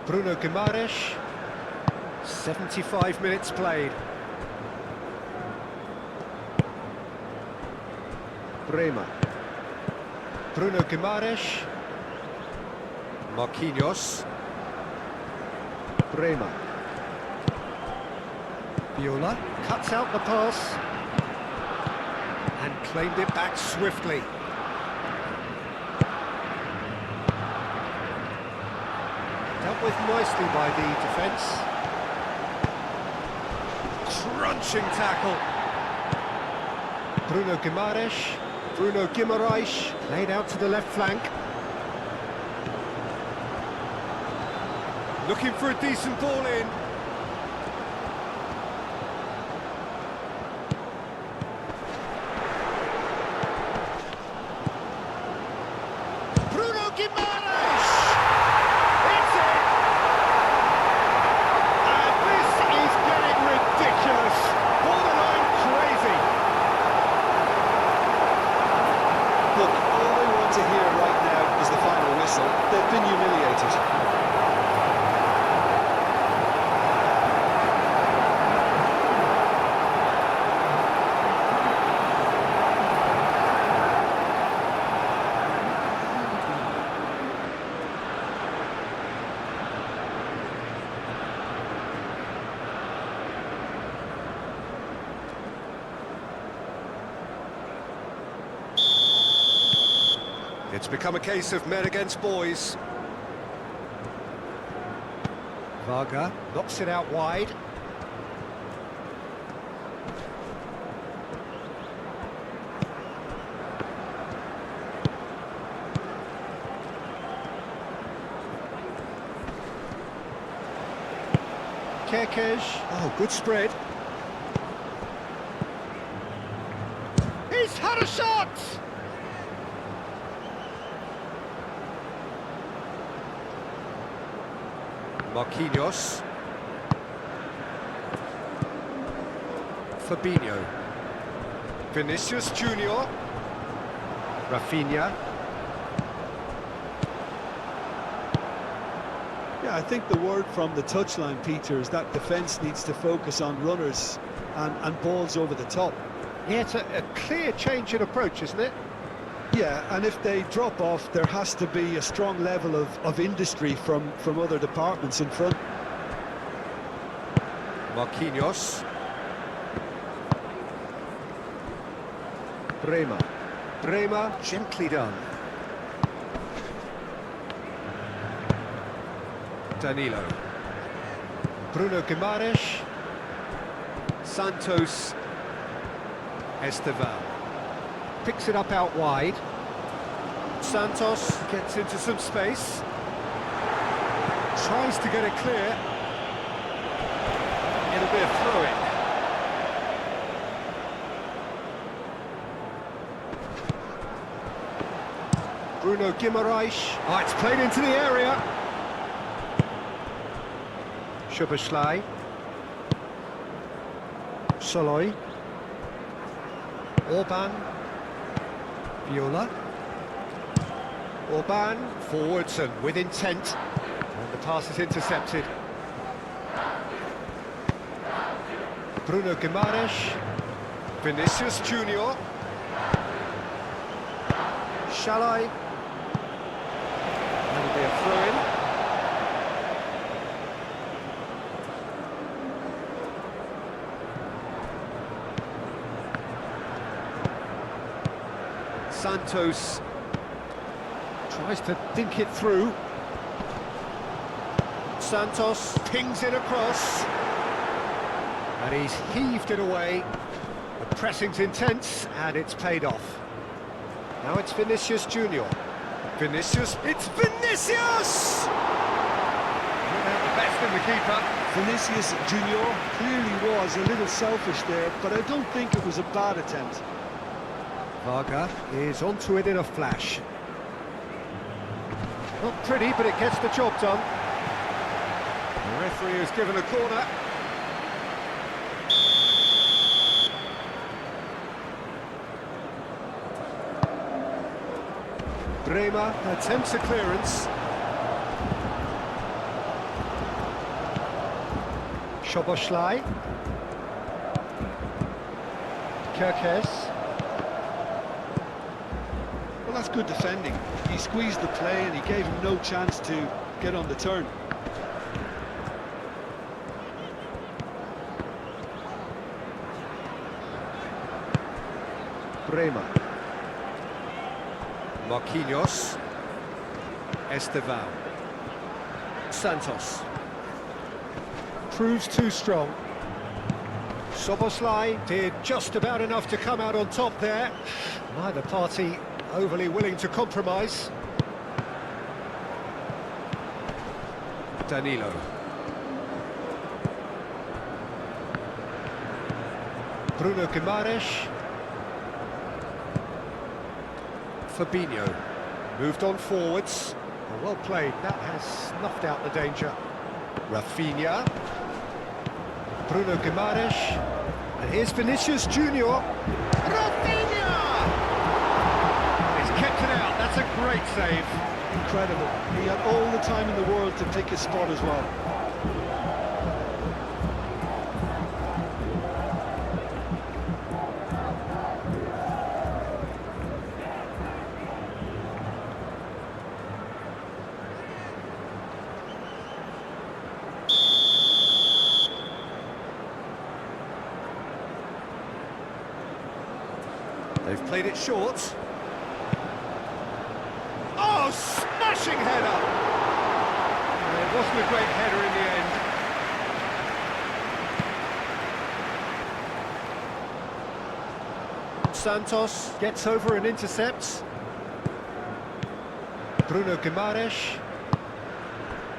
Bruno Guimaraes. 75 minutes played. Bremer. Bruno Guimaraes. Marquinhos. Bremer. Viola cuts out the pass and claimed it back swiftly. Dealt with nicely by the defence. Crunching tackle. Bruno Guimaraes laid out to the left flank. Looking for a decent ball in. Guimaraes! It's it! And this is getting ridiculous! Borderline crazy! Look, all they want to hear right now is the final whistle. They've been humiliated. It's become a case of men against boys. Varga knocks it out wide. Kerkez. Oh, good spread. He's had a shot! Marquinhos. Fabinho. Vinicius Junior. Rafinha. Yeah, I think the word from the touchline, Peter, is that defence needs to focus on runners and balls over the top. Yeah, it's a clear change in approach, isn't it? Yeah, and if they drop off, there has to be a strong level of industry from other departments in front. Marquinhos. Bremer, gently done. Danilo. Bruno Guimaraes. Santos. Estevan. Picks it up out wide. Santos gets into some space. Tries to get it clear. It'll be a throw-in. Bruno Guimaraes. Oh, it's played into the area. Szoboszlai. Soloy. Orban. Viola. Orban forwards and with intent. And the pass is intercepted. Bruno Guimaraes. Vinicius Junior. Shalai. That'll be a throw-in. Santos tries to dink it through. Santos pings it across. And he's heaved it away. The pressing's intense, and it's paid off. Now it's Vinicius Junior. Vinicius, it's Vinicius! Without the best in the keeper. Vinicius Junior clearly was a little selfish there, but I don't think it was a bad attempt. Varga is onto it in a flash. Not pretty, but it gets the job done. The referee has given a corner. Bremer attempts a clearance. Szoboszlai. Kerkez. Well, that's good defending. He squeezed the play and he gave him no chance to get on the turn. Bremer. Marquinhos. Estevan. Santos. Proves too strong. Szoboszlai did just about enough to come out on top there. Neither party overly willing to compromise. Danilo. Bruno Guimaraes. Fabinho. Moved on forwards. Well played, that has snuffed out the danger. Rafinha. Bruno Guimaraes. And here's Vinicius Junior. Rafinha! He's kept it out, that's a great save. Incredible. He had all the time in the world to pick his spot as well. They've played it short. Oh, smashing header! It wasn't a great header in the end. Santos gets over and intercepts. Bruno Guimaraes.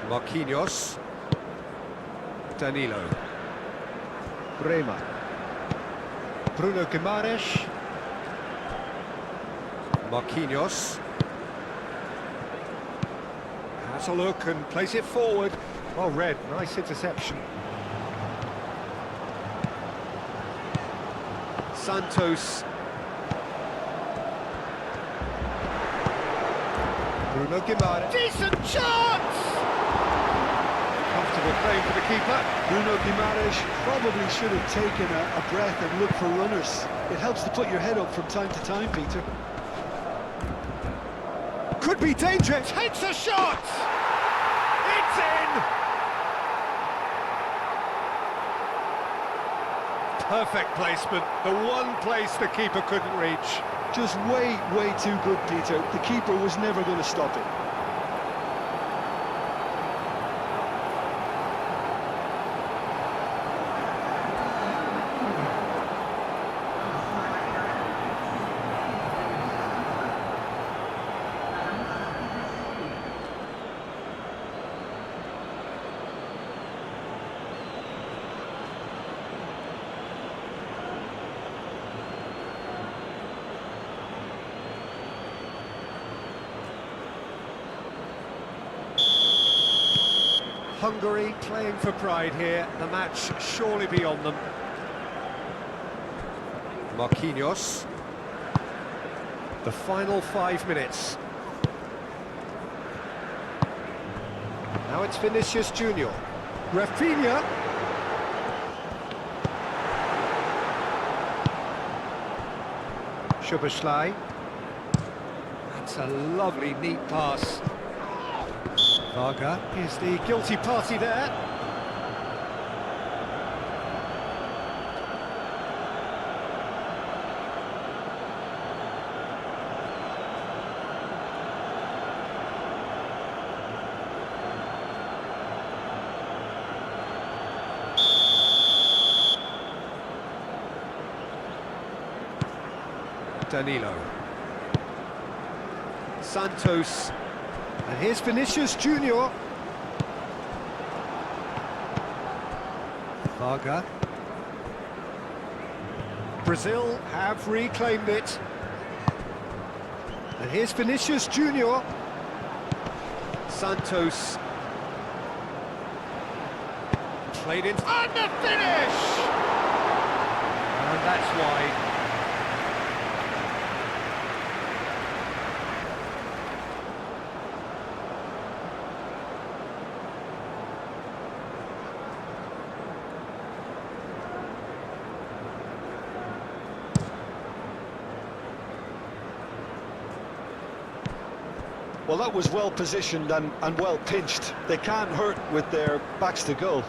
Marquinhos. Danilo. Bremer. Bruno Guimaraes. Marquinhos. Has a look and plays it forward. Well read, nice interception. Santos. Bruno Guimaraes. Decent chance! Comfortable play for the keeper. Bruno Guimaraes probably should have taken a breath and looked for runners. It helps to put your head up from time to time, Peter. Could be danger, takes a shot! It's in! Perfect placement, the one place the keeper couldn't reach. Just way too good, Peter. The keeper was never going to stop it. Hungary playing for pride here, the match surely beyond them. Marquinhos. The final 5 minutes. Now it's Vinicius Junior. Rafinha. Szoboszlai. That's a lovely, neat pass. Varga is the guilty party there. Danilo. Santos. And here's Vinicius Junior. Varga. Brazil have reclaimed it. And here's Vinicius Junior. Santos. Played in. And the finish! And that's wide. Well, that was well positioned and well pinched. They can't hurt with their backs to goal.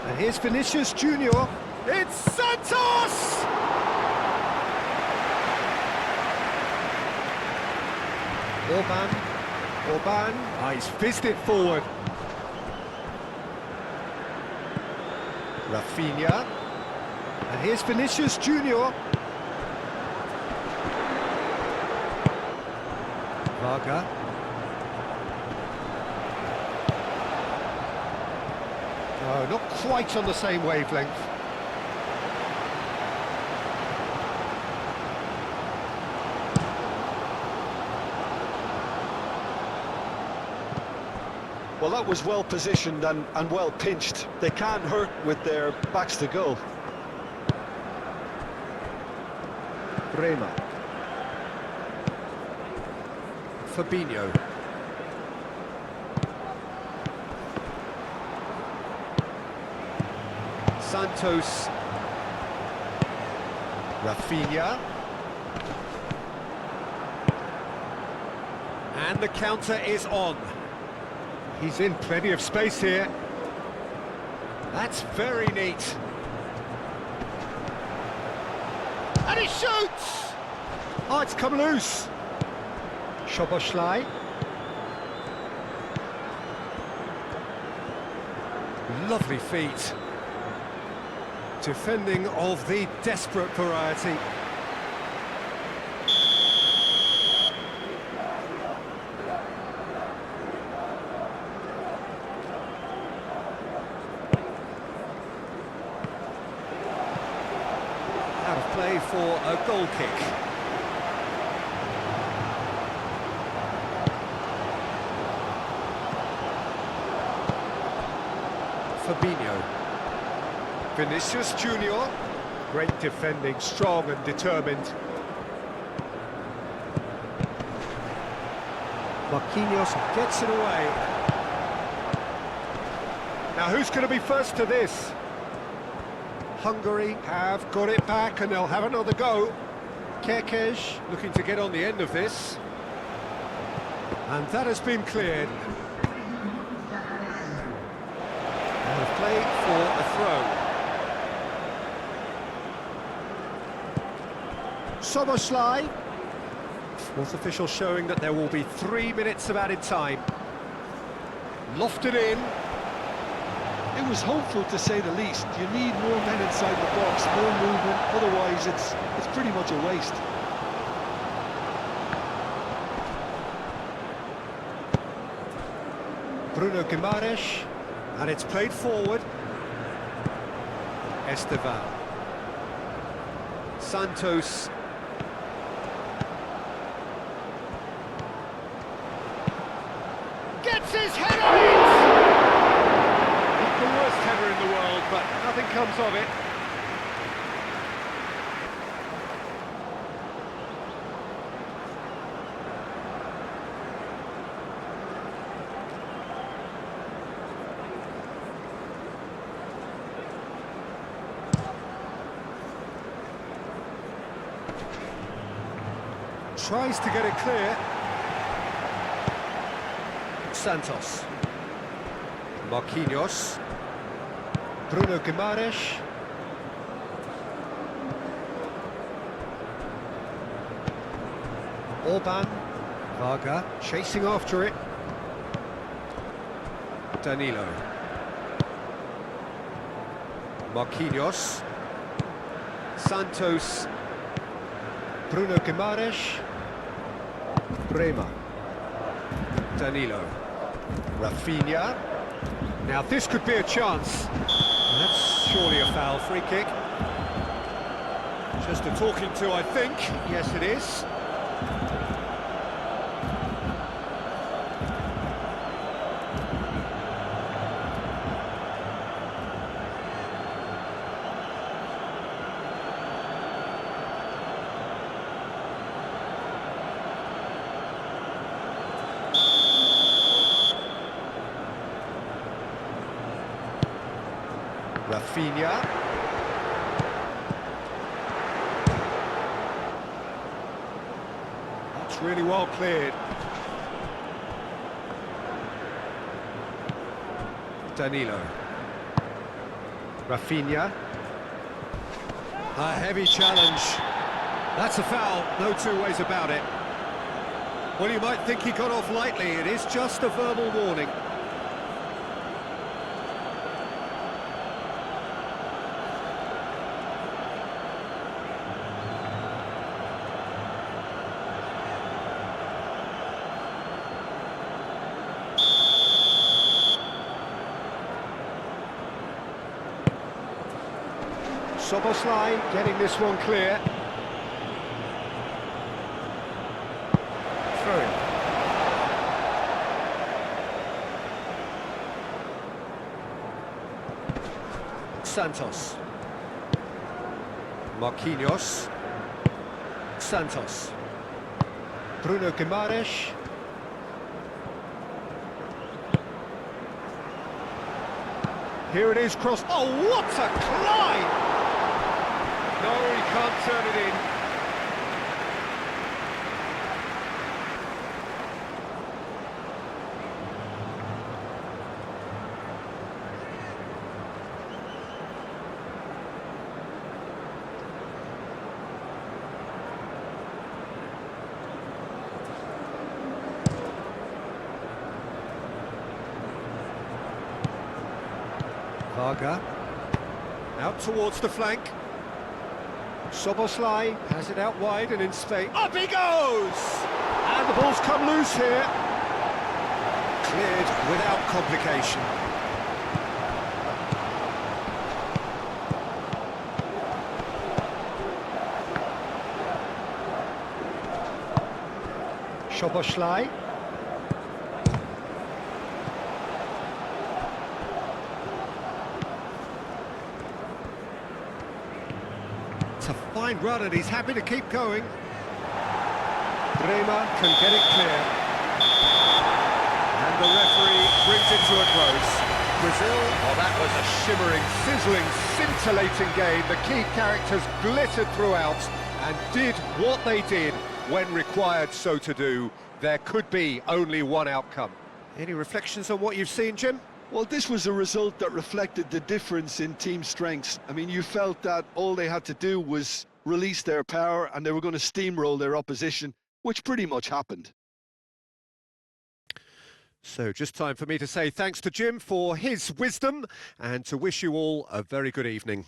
And here's Vinicius Junior. It's Santos! Orban. Ah, he's fizzed it forward. Rafinha. And here's Vinicius Junior. Varga. No, not quite on the same wavelength. Well, that was well positioned and well pinched. They can't hurt with their backs to goal. Bremer. Fabinho. Santos. Rafinha. And the counter is on. He's in plenty of space here. That's very neat. And he shoots! Oh, it's come loose. Szoboszlai. Lovely feet. Defending of the desperate variety. Out of play for a goal kick. Fabinho. Vinicius Junior. Great defending, strong and determined. Marquinhos gets it away. Now who's going to be first to this? Hungary have got it back and they'll have another go. Kerkez looking to get on the end of this. And that has been cleared. Out of play for a throw. Szoboszlai. Fourth official showing that there will be 3 minutes of added time. Lofted in. It was hopeful, to say the least. You need more men inside the box, more movement, otherwise it's pretty much a waste. Bruno Guimaraes, and it's played forward. Esteban. Santos. Gets his head on it! Not the worst header in the world, but nothing comes of it. Tries to get it clear. Santos. Marquinhos. Bruno Guimaraes. Orban. Varga chasing after it. Danilo. Marquinhos. Santos. Bruno Guimaraes. Bremer. Danilo. Rafinha. Now this could be a chance. That's surely a foul. Free kick. Just a talking to, I think. Yes, it is. Rafinha. That's really well cleared. Danilo. Rafinha. A heavy challenge. That's a foul, no two ways about it. Well, you might think he got off lightly. It is just a verbal warning. Soboslai getting this one clear. Through. Santos. Marquinhos. Santos. Bruno Guimaraes. Here it is, crossed. Oh, what a climb! No, he can't turn it in. Varga. Out towards the flank. Soboslai has it out wide and in space. Up he goes! And the ball's come loose here. Cleared without complication. Soboslai. It's a fine run and he's happy to keep going. Bremer can get it clear. And the referee brings it to a close. Brazil, oh, that was a shimmering, sizzling, scintillating game. The key characters glittered throughout and did what they did when required so to do. There could be only one outcome. Any reflections on what you've seen, Jim? Well, this was a result that reflected the difference in team strengths. I mean, you felt that all they had to do was release their power and they were going to steamroll their opposition, which pretty much happened. So just time for me to say thanks to Jim for his wisdom and to wish you all a very good evening.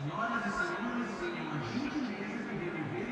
senhoras e senhores, tenham a gentileza de remover